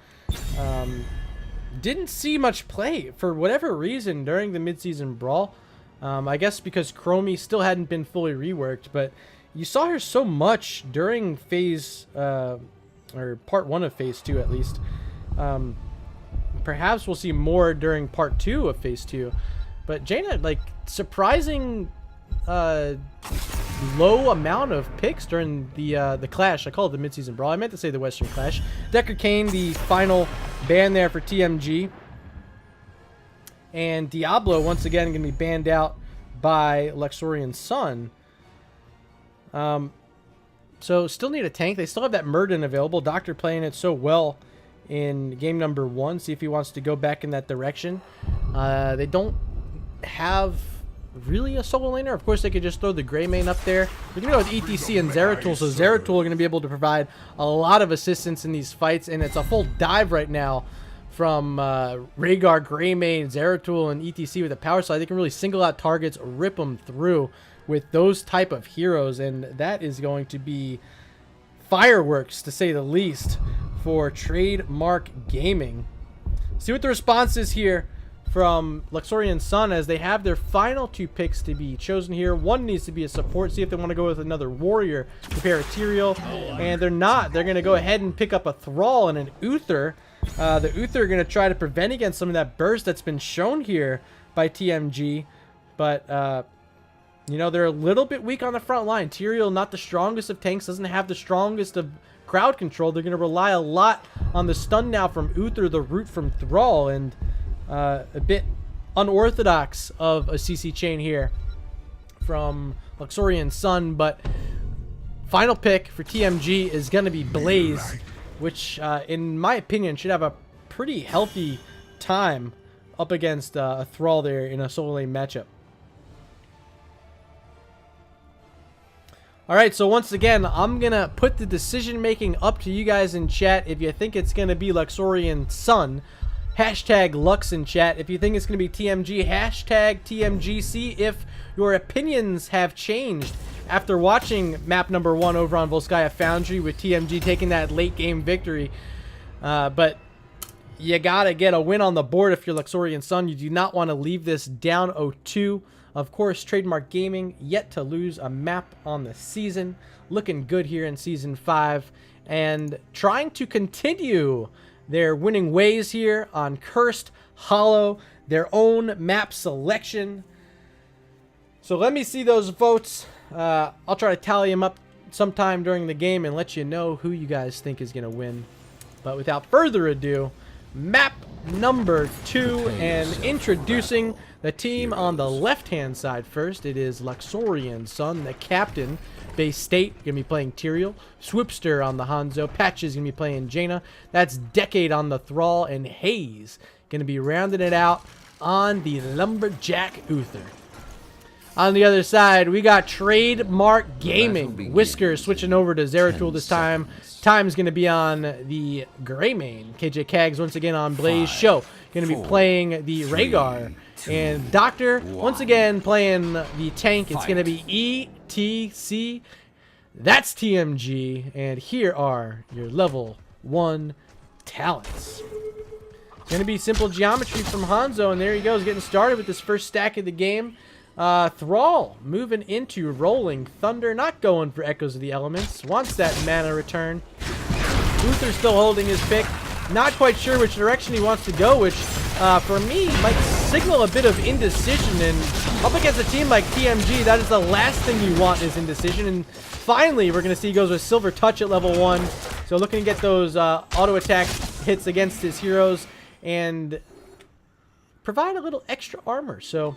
S1: didn't see much play for whatever reason during the midseason brawl. I guess because Chromie still hadn't been fully reworked, but you saw her so much during phase, or part 1 of phase 2 at least. Perhaps we'll see more during part 2 of phase 2. But Jaina, like, surprising low amount of picks during the clash. I call it the midseason brawl. I meant to say the Western Clash. Deckard Cain, the final ban there for TMG. And Diablo, once again, going to be banned out by Luxorian Sun. So still need a tank. They still have that Murden available. Doctor playing it so well in game number 1. See if he wants to go back in that direction. They don't have really a solo laner. Of course, they could just throw the Greymane up there. They're going to go with ETC and Zeratul. So Zeratul are going to be able to provide a lot of assistance in these fights. And it's a full dive right now from Rhaegar, Greymane, Zeratul, and ETC with a power slide. They can really single out targets, rip them through with those type of heroes, and that is going to be fireworks, to say the least, for Trademark Gaming. See what the response is here from Luxorian Sun as they have their final 2 picks to be chosen here. One needs to be a support. See if they want to go with another warrior to pair a Tyrael, and they're not. They're going to go ahead and pick up a Thrall and an Uther. The Uther are going to try to prevent against some of that burst that's been shown here by TMG, but you know, they're a little bit weak on the front line. Tyrael, not the strongest of tanks, doesn't have the strongest of crowd control. They're going to rely a lot on the stun now from Uther, the root from Thrall, and a bit unorthodox of a CC chain here from Luxorian Sun. But final pick for TMG is going to be Blaze. which in my opinion should have a pretty healthy time up against a Thrall there in a solo lane matchup. Alright, so once again, I'm going to put the decision making up to you guys in chat. If you think it's going to be Luxorian Sun, hashtag Lux in chat. If you think it's going to be TMG, hashtag TMGC. If your opinions have changed after watching map number 1 over on Volskaya Foundry with TMG taking that late game victory. But you got to get a win on the board if you're Luxorian Sun. You do not want to leave this down 0-2. Of course, Trademark Gaming yet to lose a map on the season. Looking good here in Season 5. And trying to continue their winning ways here on Cursed Hollow. Their own map selection. So let me see those votes. I'll try to tally them up sometime during the game and let you know who you guys think is going to win. But without further ado, map number 2, and introducing the team on the left-hand side first. It is Luxorian Sun, the captain. Base State going to be playing Tyrael. Swoopster on the Hanzo. Patches going to be playing Jaina. That's Decade on the Thrall. And Haze going to be rounding it out on the Lumberjack Uther. On the other side, we got Trademark Gaming. Whisker switching over to Zeratul this time. Time's going to be on the Greymane. KJ Kags once again on Blaze. Show going to be playing the Rhaegar. And Doctor once again playing the tank. It's going to be ETC. That's TMG. And here are your level 1 talents. Going to be simple geometry from Hanzo. And there he goes, getting started with this first stack of the game. Thrall moving into Rolling Thunder, not going for Echoes of the Elements, wants that mana return. Uther still holding his pick, not quite sure which direction he wants to go, which for me might signal a bit of indecision. And up against a team like TMG, that is the last thing you want, is indecision. And finally, we're going to see he goes with Silver Touch at level 1, so looking to get those auto attack hits against his heroes and provide a little extra armor. So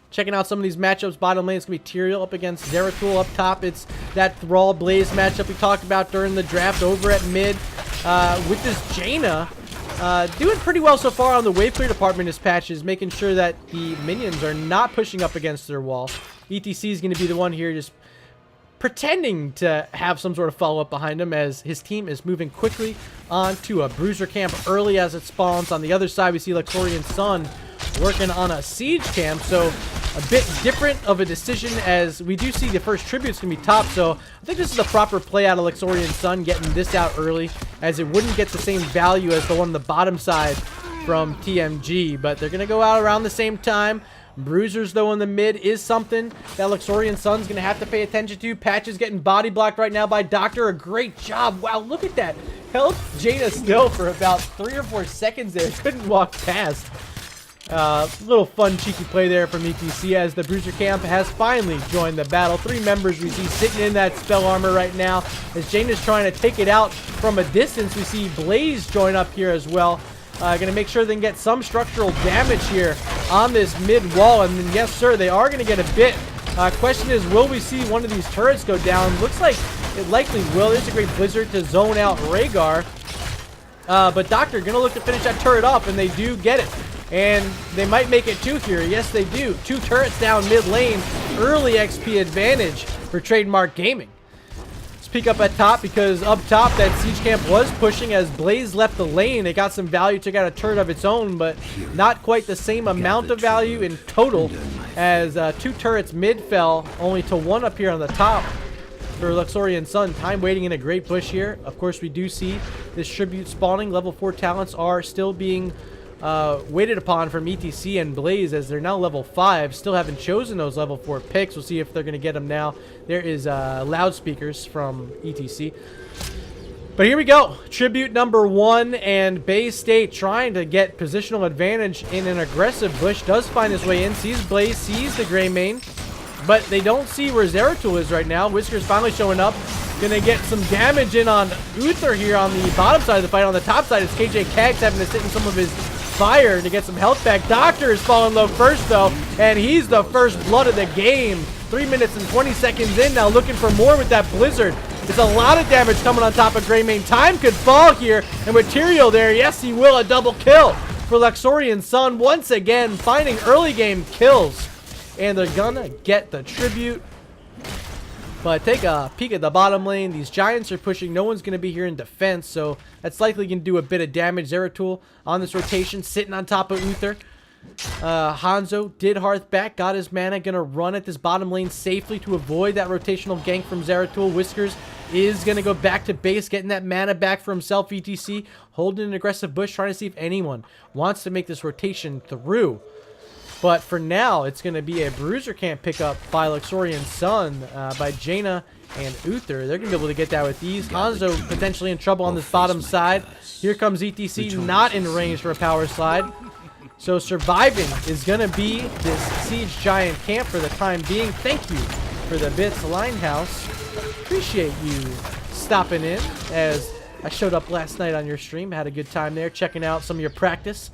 S1: checking out some of these matchups. Bottom lane, it's going to be Tyrael up against Zeratul. Up top, it's that Thrall Blaze matchup we talked about during the draft. Over at mid, with this Jaina, doing pretty well so far on the wave clear department as Patches, making sure that the minions are not pushing up against their wall. ETC is going to be the one here just pretending to have some sort of follow-up behind him as his team is moving quickly onto a bruiser camp early as it spawns. On the other side, we see Luxorian Sun working on a siege camp, so a bit different of a decision as we do see the first tributes can be top. So I think this is the proper play out of Luxorian Sun, getting this out early, as it wouldn't get the same value as the one on the bottom side from TMG, but they're gonna go out around the same time. Bruisers though in the mid is something that Luxorian Sun's gonna have to pay attention to. Patches getting body blocked right now by Doctor. A great job. Wow, look at that. Held Jaina still for about 3 or 4 seconds there. Couldn't walk past. Little fun cheeky play there from ETC as the bruiser camp has finally joined the battle. 3 members we see sitting in that spell armor right now as Jaina's trying to take it out from a distance. We see Blaze join up here as well. Gonna make sure they can get some structural damage here on this mid wall, and then, yes sir, they are gonna get a bit. Question is, will we see one of these turrets go down? Looks like it likely will. There's a great blizzard to zone out Rhaegar, but Doctor gonna look to finish that turret off, and they do get it. And they might make it 2 here. Yes, they do. 2 turrets down mid lane. Early XP advantage for Trademark Gaming. Let's peek up at top, because up top that siege camp was pushing as Blaze left the lane. It got some value, took out a turret of its own, but not quite the same amount of value in total as 2 turrets mid fell, only to 1 up here on the top for Luxorian Sun. Time waiting in a great push here. Of course, we do see this tribute spawning. Level 4 talents are still being waited upon from ETC and Blaze, as they're now level 5. Still haven't chosen those level 4 picks. We'll see if they're going to get them now. There is loudspeakers from ETC. But here we go. Tribute number 1, and Bay State trying to get positional advantage in an aggressive bush. Does find his way in. Sees Blaze, sees the Greymane, but they don't see where Zeratul is right now. Whisker's finally showing up. Gonna get some damage in on Uther here on the bottom side of the fight. On the top side, it's KJ Kags having to sit in some of his fire to get some health back. Doctor is falling low first though, and he's the first blood of the game. 3 minutes and 20 seconds in now, looking for more with that blizzard. It's a lot of damage coming on top of Greymane. Time could fall here, and Material there. Yes, he will. A double kill for Luxorian Sun once again, finding early game kills. And they're gonna get the tribute. But take a peek at the bottom lane. These Giants are pushing. No one's going to be here in defense, so that's likely going to do a bit of damage. Zeratul on this rotation, sitting on top of Uther. Hanzo did Hearth back, got his mana, going to run at this bottom lane safely to avoid that rotational gank from Zeratul. Whiskers is going to go back to base, getting that mana back for himself, ETC. Holding an aggressive bush, trying to see if anyone wants to make this rotation through. But for now, it's going to be a Bruiser Camp pickup by Luxorian Sun, by Jaina and Uther. They're going to be able to get that with ease. Hanzo potentially in trouble on this bottom side. Here comes ETC, not in range for a power slide. So surviving is going to be this Siege Giant camp for the time being. Thank you for the bits, Linehouse. Appreciate you stopping in, as I showed up last night on your stream. Had a good time there, checking out some of your practice.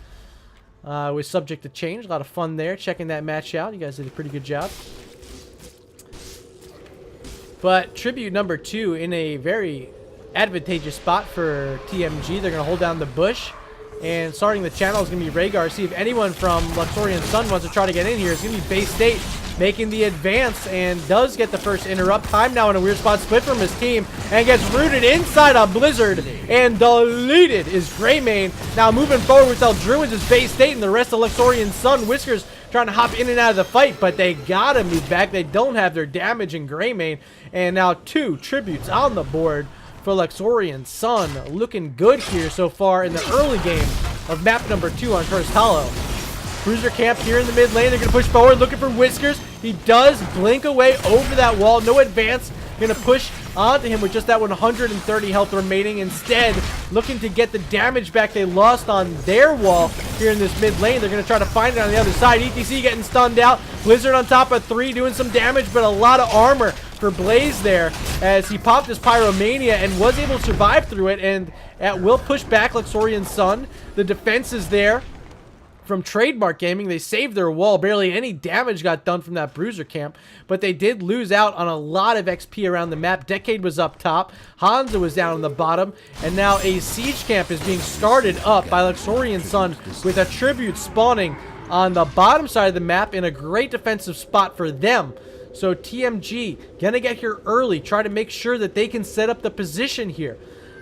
S1: Was subject to change. A lot of fun there, checking that match out. You guys did a pretty good job. But tribute number 2 in a very advantageous spot for TMG. They're going to hold down the bush. And starting the channel is going to be Rhaegar. See if anyone from Luxorian Sun wants to try to get in here. It's going to be Bay State making the advance and does get the first interrupt. Time now in a weird spot, split from his team, and gets rooted inside a blizzard and deleted is Greymane. Now moving forward with Eldruins is Bay State and the rest of Luxorian Sun. Whiskers trying to hop in and out of the fight, but they gotta move back. They don't have their damage in Greymane. And now 2 tributes on the board for Luxorian Sun. Looking good here so far in the early game of map number 2 on Cursed Hollow. Bruiser Camp here in the mid lane. They're going to push forward, looking for Whiskers. He does blink away over that wall. No advance. Going to push onto him with just that 130 health remaining. Instead, looking to get the damage back they lost on their wall here in this mid lane. They're going to try to find it on the other side. ETC getting stunned out. Blizzard on top of 3 doing some damage, but a lot of armor for Blaze there as he popped his Pyromania and was able to survive through it, and will push back Luxorian Sun. The defense is there from Trademark Gaming. They saved their wall. Barely any damage got done from that Bruiser Camp, but they did lose out on a lot of XP around the map. Decade was up top. Hanzo was down on the bottom, and now a Siege Camp is being started up by Luxorian Sun with a Tribute spawning on the bottom side of the map in a great defensive spot for them. So TMG gonna get here early, try to make sure that they can set up the position here.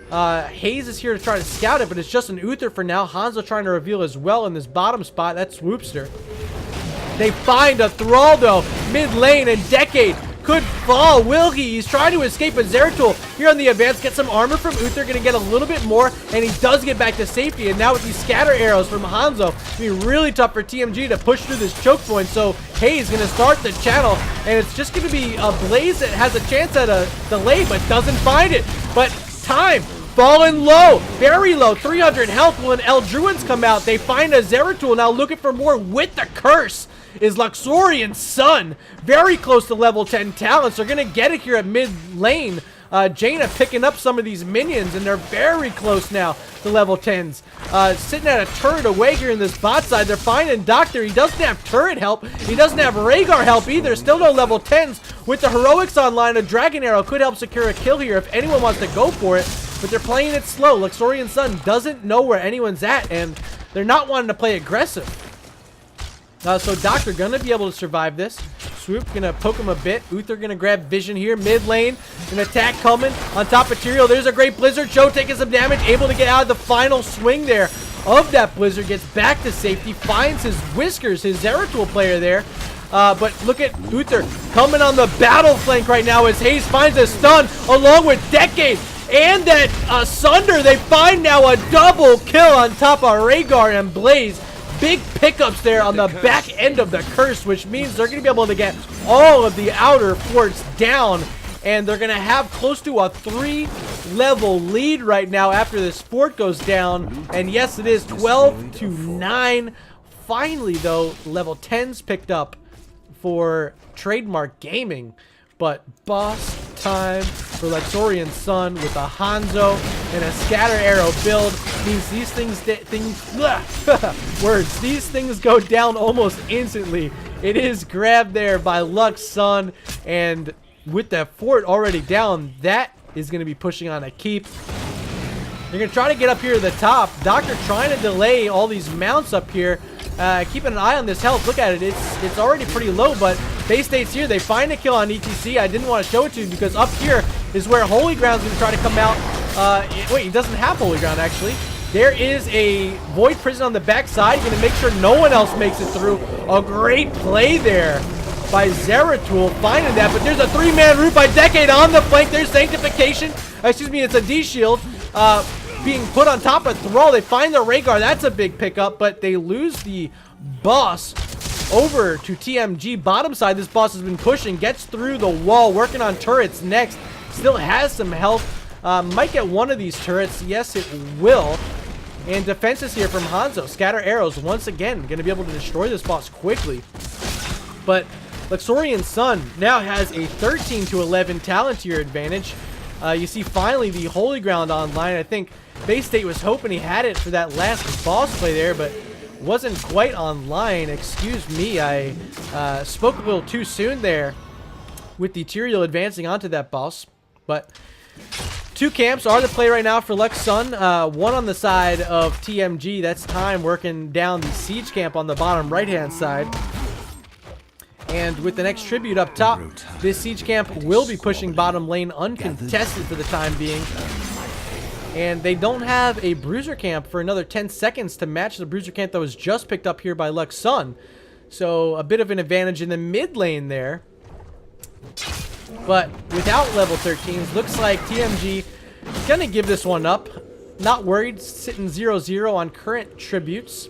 S1: Hayes is here to try to scout it, but it's just an Uther for now. Hanzo trying to reveal as well in this bottom spot. That's Swoopster. They find a Thrall though, mid lane, and Decade could fall. Will he? He's trying to escape, but Zeratul here on the advance gets some armor from Uther, gonna get a little bit more, and he does get back to safety. And now with these scatter arrows from Hanzo, it's gonna be really tough for TMG to push through this choke point. So Hayes gonna start the channel, and it's just gonna be a Blaze that has a chance at a delay, but doesn't find it. But time falling low, very low, 300 health. When Eldruins come out, they find a Zeratul now looking for more with the curse. Is Luxorian Sun very close to level 10 talents. They're gonna get it here at mid lane. Jaina picking up some of these minions, and they're very close now to level 10s. Sitting at a turret away here in this bot side. They're finding Doctor. He doesn't have turret help. He doesn't have Rhaegar help either. Still no level 10s. With the heroics online, a Dragon Arrow could help secure a kill here if anyone wants to go for it. But they're playing it slow. Luxorian Sun doesn't know where anyone's at, and they're not wanting to play aggressive. So Doctor gonna be able to survive this. Swoop gonna poke him a bit. Uther gonna grab Vision here. Mid lane, an attack coming on top of Tyrael. There's a great Blizzard. Joe taking some damage, able to get out of the final swing there of that Blizzard. Gets back to safety, finds his Whiskers, his Zeratul player there. But look at Uther coming on the battle flank right now as Hayes finds a stun along with Decade. And that Sunder, they find now a double kill on top of Rhaegar and Blaze. Big pickups there on the back end of the curse, which means they're going to be able to get all of the outer forts down. And they're going to have close to a 3-level lead right now after this fort goes down. And yes, it is 12-9. Finally, though, level 10's picked up for Trademark Gaming. But boss time for Luxorian Sun with a Hanzo and a Scatter Arrow build means these these things go down almost instantly. It is grabbed there by Lux Sun, and with that fort already down, that is going to be pushing on a keep. They're going to try to get up here to the top. Doctor trying to delay all these mounts up here. Keeping an eye on this health. Look at it. It's already pretty low, but Bay State's here. They find a kill on ETC. I didn't want to show it to you because up here is where Holy Ground's going to try to come out. Wait, he doesn't have Holy Ground, actually. There is a Void Prison on the backside. Going to make sure no one else makes it through. A great play there by Zeratul finding that, but there's a 3-man root by Decade on the flank. There's Sanctification. Excuse me, it's a D-Shield being put on top of Thrall. They find the Rhaegar. That's a big pickup, but they lose the boss over to TMG. Bottom side, this boss has been pushing, gets through the wall, working on turrets next. Still has some health. Might get one of these turrets. Yes, it will. And defenses here from Hanzo. Scatter arrows once again. Going to be able to destroy this boss quickly. But Luxorian Sun now has a 13-11 talent tier advantage. You see finally the Holy Ground online. I think Bay State was hoping he had it for that last boss play there, but wasn't quite online. Excuse me, I spoke a little too soon there with the Tyrael advancing onto that boss. But two camps are the play right now for Lux Sun. One on the side of TMG. That's Time working down the Siege camp on the bottom right-hand side. And with the next tribute up top, this Siege camp will be pushing bottom lane uncontested for the time being. And they don't have a Bruiser camp for another 10 seconds to match the Bruiser camp that was just picked up here by Lux Sun. So a bit of an advantage in the mid lane there. But without level 13s, looks like TMG is going to give this one up. Not worried, sitting 0-0 on current tributes.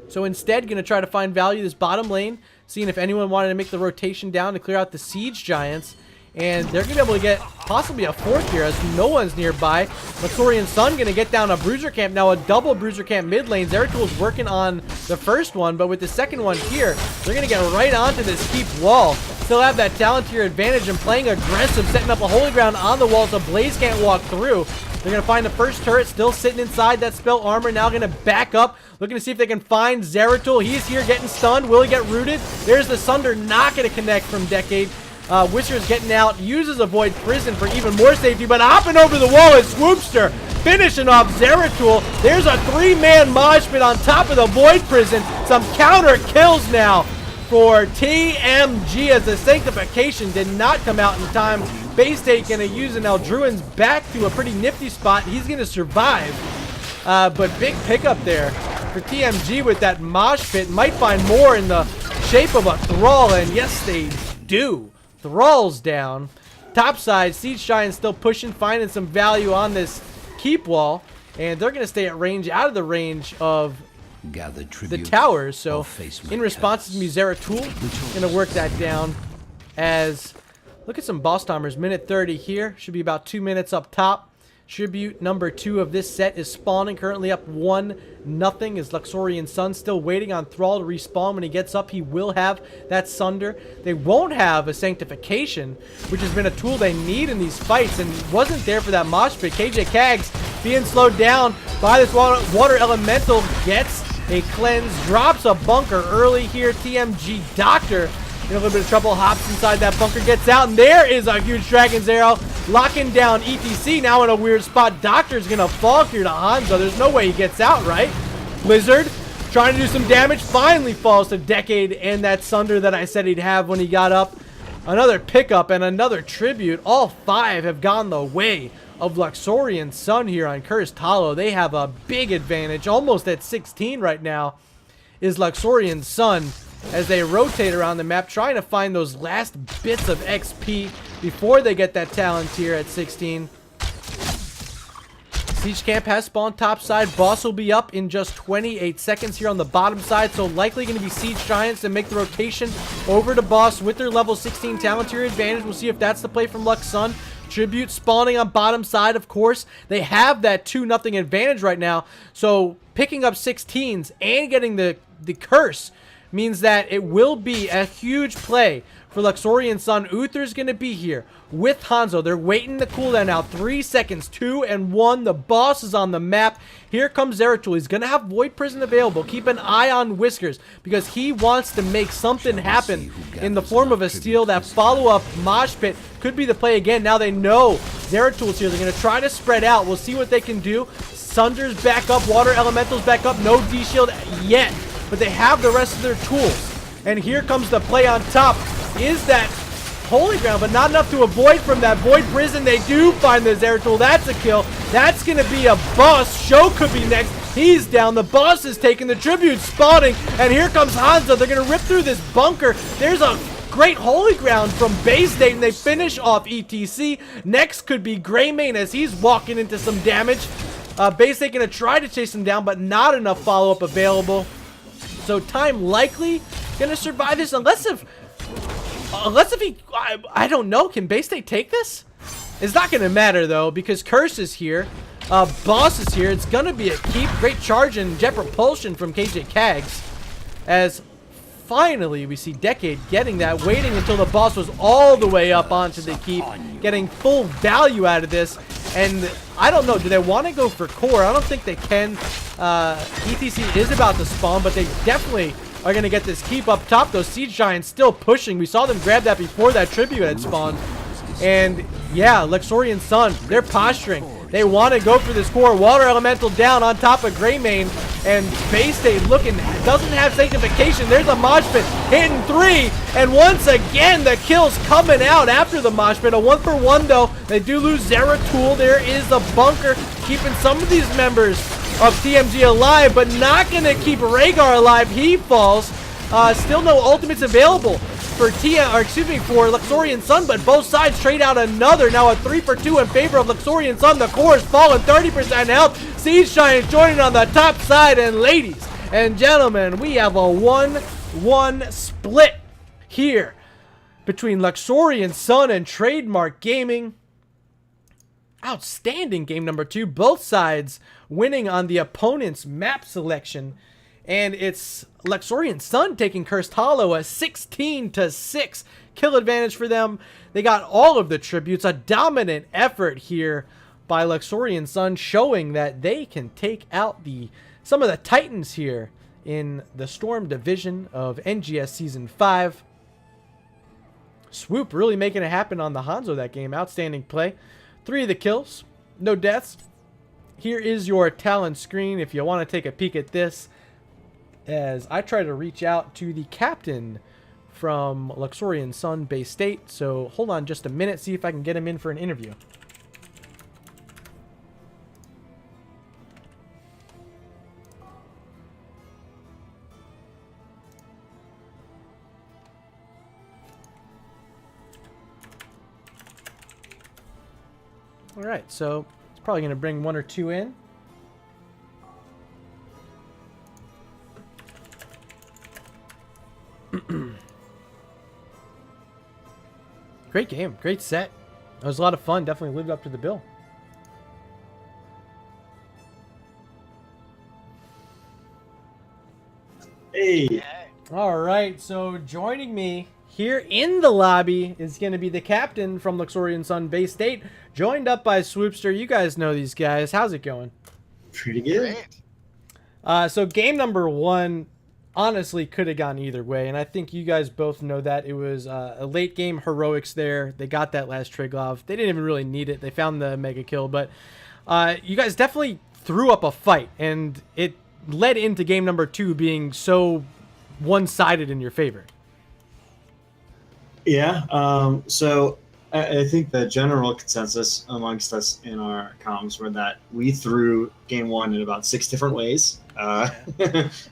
S1: So instead, going to try to find value this bottom lane, seeing if anyone wanted to make the rotation down to clear out the Siege Giants. And they're going to be able to get possibly a fourth here as no one's nearby. Luxorian Sun going to get down a Bruiser camp. Now a double Bruiser camp mid lane. Zeratul is working on the first one, but with the second one here, they're going to get right onto this keep wall. Still have that talent tier advantage and playing aggressive, setting up a Holy Ground on the wall so Blaze can't walk through. They're going to find the first turret still sitting inside that spell armor. Now going to back up, looking to see if they can find Zeratul. He's here getting stunned. Will he get rooted? There's the Sunder, not going to connect from Decade. Whisker's getting out, uses a Void Prison for even more safety, but hopping over the wall is Swoopster, finishing off Zeratul. There's a 3-man mosh pit on top of the Void Prison. Some counter kills now for TMG as the Sanctification did not come out in time. Bay State going to use an Eldruin's back to a pretty nifty spot. He's going to survive, but big pickup there for TMG with that mosh pit. Might find more in the shape of a Thrall, and yes, they do. Thrall's down. Topside, Siege Giant still pushing, finding some value on this keep wall. And they're going to stay at range, out of the range of the towers. So, in response to Zeratul, going to work that down as... Look at some boss timers. Minute 30 here. Should be about 2 minutes up top. Tribute number 2 of this set is spawning. Currently up 1-0 is Luxorian Sun. Still waiting on Thrall to respawn. When he gets up, he will have that Sunder. They won't have a Sanctification, which has been a tool they need in these fights and wasn't there for that mosh pit. KJ Kags being slowed down by this water elemental. Gets a cleanse. Drops a bunker early here. TMG Doctor in a little bit of trouble, hops inside that bunker, gets out, and there is a huge Dragon's Arrow, locking down ETC now in a weird spot. Doctor's gonna fall here to Hanzo. There's no way he gets out, right? Blizzard trying to do some damage, finally falls to Decade and that Sunder that I said he'd have when he got up. Another pickup and another tribute. All 5 have gone the way of Luxorian Sun here on Cursed Hollow. They have a big advantage, almost at 16 right now is Luxorian Sun, as they rotate around the map, trying to find those last bits of XP before they get that talent tier at 16. Siege camp has spawned topside. Boss will be up in just 28 seconds here on the bottom side, so likely going to be Siege Giants to make the rotation over to boss with their level 16 talent tier advantage. We'll see if that's the play from Lux Sun. Tribute spawning on bottom side, of course. They have that 2-0 advantage right now, so picking up 16s and getting the curse means that it will be a huge play for Luxorian Sun. Uther's going to be here with Hanzo. They're waiting the cooldown now. 3 seconds, 2 and 1. The boss is on the map. Here comes Zeratul. He's going to have Void Prison available. Keep an eye on Whiskers because he wants to make something happen in the form of a steal. That follow-up mosh pit could be the play again. Now they know Zeratul here. They're going to try to spread out. We'll see what they can do. Sunder's back up. Water Elemental's back up. No D-Shield yet, but they have the rest of their tools. And here comes the play on top. Is that Holy Ground, but not enough to avoid from that Void Prison. They do find the Zeratul. That's a kill. That's going to be a bust. Sho could be next. He's down. The boss is taking the tribute, spawning, and here comes Hanzo. They're going to rip through this bunker. There's a great Holy Ground from Bay State, and they finish off ETC. Next could be Greymane as he's walking into some damage. Bay State going to try to chase him down, but not enough follow-up available. So Time likely going to survive this, unless if he, I don't know, can Bay State take this? It's not going to matter, though, because Curse is here. Boss is here. It's going to be a keep. Great charge and jet propulsion from KJ Kags. As finally we see Decade getting that, waiting until the boss was all the way up onto the keep, getting full value out of this. And I don't know, do they want to go for core? I don't think they can. ETC is about to spawn, but they definitely are going to get this keep up top. Those Siege Giants still pushing. We saw them grab that before that tribute had spawned. And yeah, Luxorian Sun, they're posturing. They want to go for this core. Water Elemental down on top of Greymane. And Bay State looking, doesn't have sanctification. There's a mosh pit hitting 3. And once again, the kills coming out after the mosh pit. A 1-for-1 though. They do lose Zeratul. There is the bunker keeping some of these members of TMG alive, but not going to keep Rhaegar alive. He falls. Still no ultimates available for Luxorian Sun, but both sides trade out another. Now a 3-for-2 in favor of Luxorian Sun. The core is falling, 30% health. Siege Giants joining on the top side, and ladies and gentlemen, we have a 1-1 split here between Luxorian Sun and Trademark Gaming. Outstanding game number 2. Both sides winning on the opponent's map selection. And it's Luxorian Sun taking Cursed Hollow, a 16-6 kill advantage for them. They got all of the tributes. A dominant effort here by Luxorian Sun, showing that they can take out some of the Titans here in the Storm Division of NGS Season 5. Swoop really making it happen on the Hanzo that game. Outstanding play. 3 of the kills. No deaths. Here is your talent screen if you want to take a peek at this, as I try to reach out to the captain from Luxorian Sun Bay State. So hold on just a minute, see if I can get him in for an interview. All right, so it's probably going to bring 1 or 2 in. Great game, great set. It was a lot of fun. Definitely lived up to the bill.
S2: Hey.
S1: All right, so joining me here in the lobby is going to be the captain from Luxorian Sun Bay State, joined up by Swoopster. You guys know these guys. How's it going?
S2: Pretty good.
S3: Great.
S1: So game number 1 honestly could have gone either way, and I think you guys both know that. It was a late game heroics there. They got that last Triglav. They didn't even really need it. They found the mega kill, but you guys definitely threw up a fight, and it led into game number 2 being so one-sided in your favor.
S2: Yeah, so I think the general consensus amongst us in our comms were that we threw game 1 in about 6 different ways. I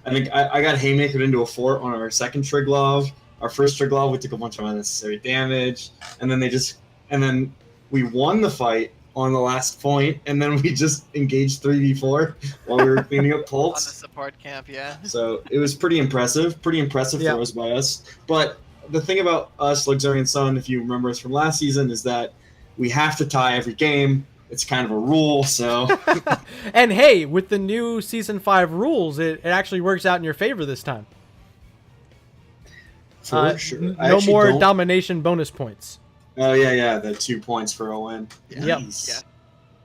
S2: think I got haymakered into a fort on our second Triglav. Our first Triglav, we took a bunch of unnecessary damage, and then we won the fight on the last point, and then we just engaged 3v4 while we were cleaning up
S3: On the
S2: pulps.
S3: support camp, yeah.
S2: So it was pretty impressive
S1: Yeah.
S2: throws by us. But the thing about us, Luxorian Sun, if you remember us from last season, is that we have to tie every game. It's kind of a rule, so...
S1: And hey, with the new Season 5 rules, it actually works out in your favor this time.
S2: For sure.
S1: No more domination bonus points.
S2: Oh, yeah, the 2 points for a win.
S1: Yep.
S2: Nice.
S3: Yeah.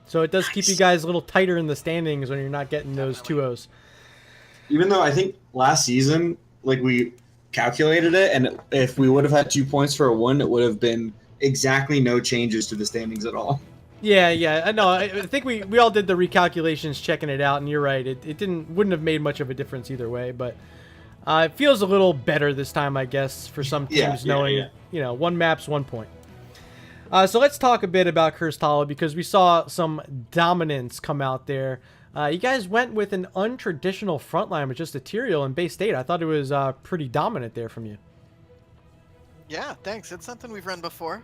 S1: So it does keep you guys a little tighter in the standings when you're not getting those
S3: Definitely.
S1: 2-0s.
S2: Even though I think last season, like, we calculated it, and if we would have had 2 points for a win, it would have been exactly no changes to the standings at all.
S1: Yeah. No, I think we all did the recalculations checking it out, and you're right. It wouldn't have made much of a difference either way, but it feels a little better this time, I guess, for some teams knowing, one map's 1 point. So let's talk a bit about Cursed Hollow because we saw some dominance come out there. You guys went with an untraditional frontline with just Ethereal and base state. I thought it was pretty dominant there from you.
S3: Yeah, thanks. It's something we've run before.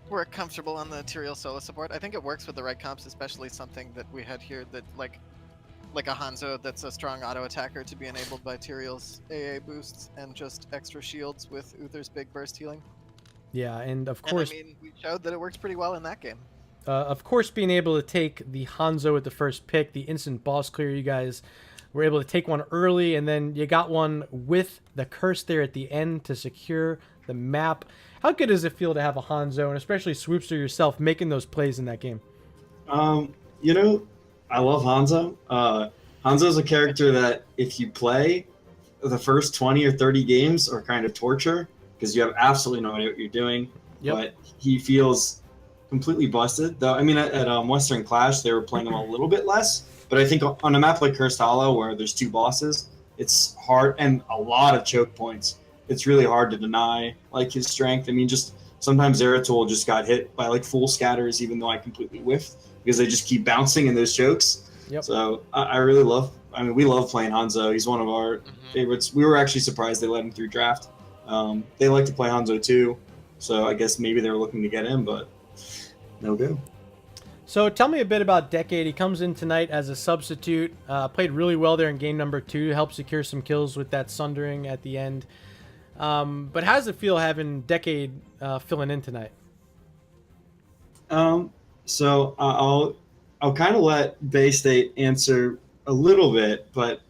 S3: We're comfortable on the Ethereal solo support. I think it works with the right comps, especially something that we had here that like a Hanzo that's a strong auto attacker to be enabled by Ethereal's AA boosts and just extra shields with Uther's big burst healing.
S1: Yeah, and of course,
S3: and, I mean, we showed that it works pretty well in that game.
S1: Of course, being able to take the Hanzo at the first pick, the instant boss clear, you guys were able to take one early, and then you got one with the curse there at the end to secure the map. How good does it feel to have a Hanzo, and especially Swoopster yourself, making those plays in that game?
S2: I love Hanzo. Hanzo's a character that if you play, the first 20 or 30 games are kind of torture because you have absolutely no idea what you're doing. Yep. But he feels completely busted. Though, I mean, at Western Clash, they were playing him a little bit less. But I think on a map like Cursed Hollow, where there's 2 bosses, it's hard and a lot of choke points. It's really hard to deny like his strength. I mean, just sometimes Zeratul just got hit by like full scatters, even though I completely whiffed because they just keep bouncing in those chokes.
S1: Yep.
S2: So I really love. I mean, we love playing Hanzo. He's one of our favorites. We were actually surprised they let him through draft. They like to play Hanzo too, so I guess maybe they were looking to get him, but no go.
S1: So tell me a bit about Decade. He comes in tonight as a substitute. Played really well there in game number 2. Helped secure some kills with that Sundering at the end. But how does it feel having Decade filling in tonight?
S2: So I'll kind of let Bay State answer a little bit, but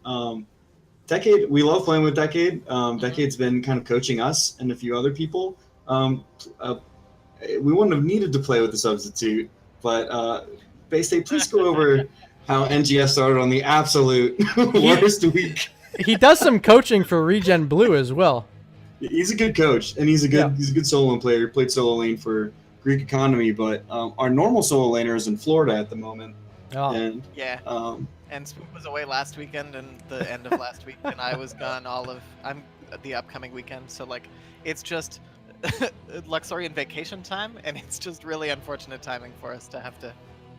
S2: Decade, we love playing with Decade. Decade's been kind of coaching us and a few other people. We wouldn't have needed to play with the substitute, but Bay State, please go over how NGS started on the absolute worst week.
S1: He does some coaching for Regen Blue as well.
S2: He's a good coach, and he's a good solo lane player. He played solo lane for Greek Economy, but our normal solo laner is in Florida at the moment.
S1: Oh.
S2: And
S3: and Swoop was away last weekend and the end of last week, and I was gone I'm the upcoming weekend. So like, it's just Luxorian vacation time, and it's just really unfortunate timing for us to have to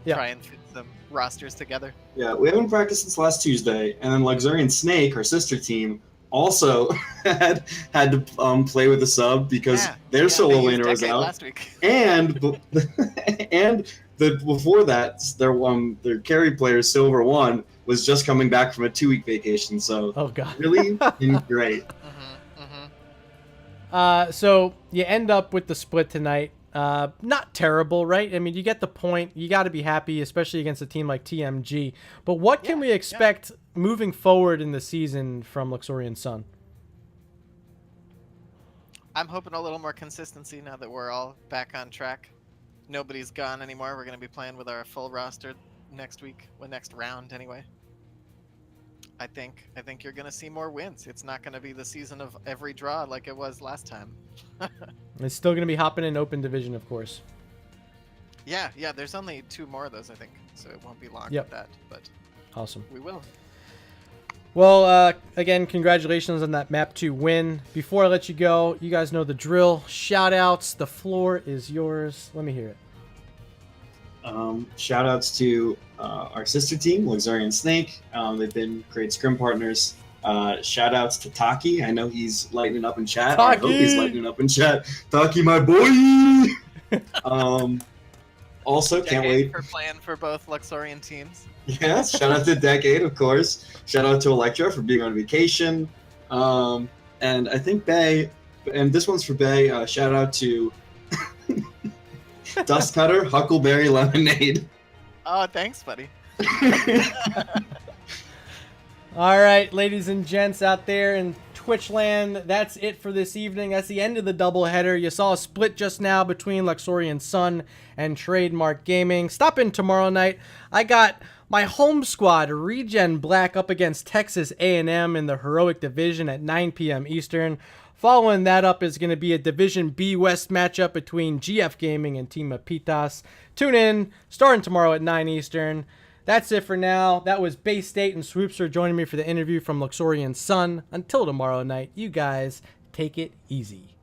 S3: try and fit some rosters together.
S2: Yeah, we haven't practiced since last Tuesday, and then Luxorian Snake, our sister team, also had to play with the sub because their solo laner was out
S3: last week.
S2: and before that their carry player Silver One was just coming back from a 2-week vacation, so really great.
S1: So you end up with the split tonight. Not terrible, right? I mean, you get the point. You got to be happy, especially against a team like TMG. But what can we expect moving forward in the season from Luxorian Sun?
S3: I'm hoping a little more consistency now that we're all back on track. Nobody's gone anymore. We're going to be playing with our full roster next week, next round anyway. I think you're going to see more wins. It's not going to be the season of every draw like it was last time.
S1: It's still going to be hopping in open division, of course.
S3: Yeah, there's only 2 more of those, I think, so it won't be long with that, but
S1: awesome.
S3: We will.
S1: Well, again, congratulations on that Map 2 win. Before I let you go, you guys know the drill. Shout-outs. The floor is yours. Let me hear it.
S2: Shout-outs to our sister team, Luxorian Snake. They've been great scrim partners. Shout-outs to Taki. I know he's lighting up in chat.
S1: Taki!
S2: I hope he's lighting up in chat. Taki, my boy! Also, can't wait
S3: for playing for both Luxorian teams.
S2: Yes, shout out to Decade, of course. Shout out to Electra for being on vacation. And I think Bay, and this one's for Bay, shout out to Dust Cutter, Huckleberry Lemonade.
S3: Oh, thanks, buddy.
S1: All right, ladies and gents out there in Twitch land, that's it for this evening. That's the end of the doubleheader. You saw a split just now between Luxorian Sun and Trademark Gaming. Stop in tomorrow night. I got My home squad, Regen Black, up against Texas A&M in the Heroic Division at 9 p.m. Eastern. Following that up is going to be a Division B West matchup between GF Gaming and Team Apitas. Tune in, starting tomorrow at 9 Eastern. That's it for now. That was Bay State and Swoopster joining me for the interview from Luxorian Sun. Until tomorrow night, you guys take it easy.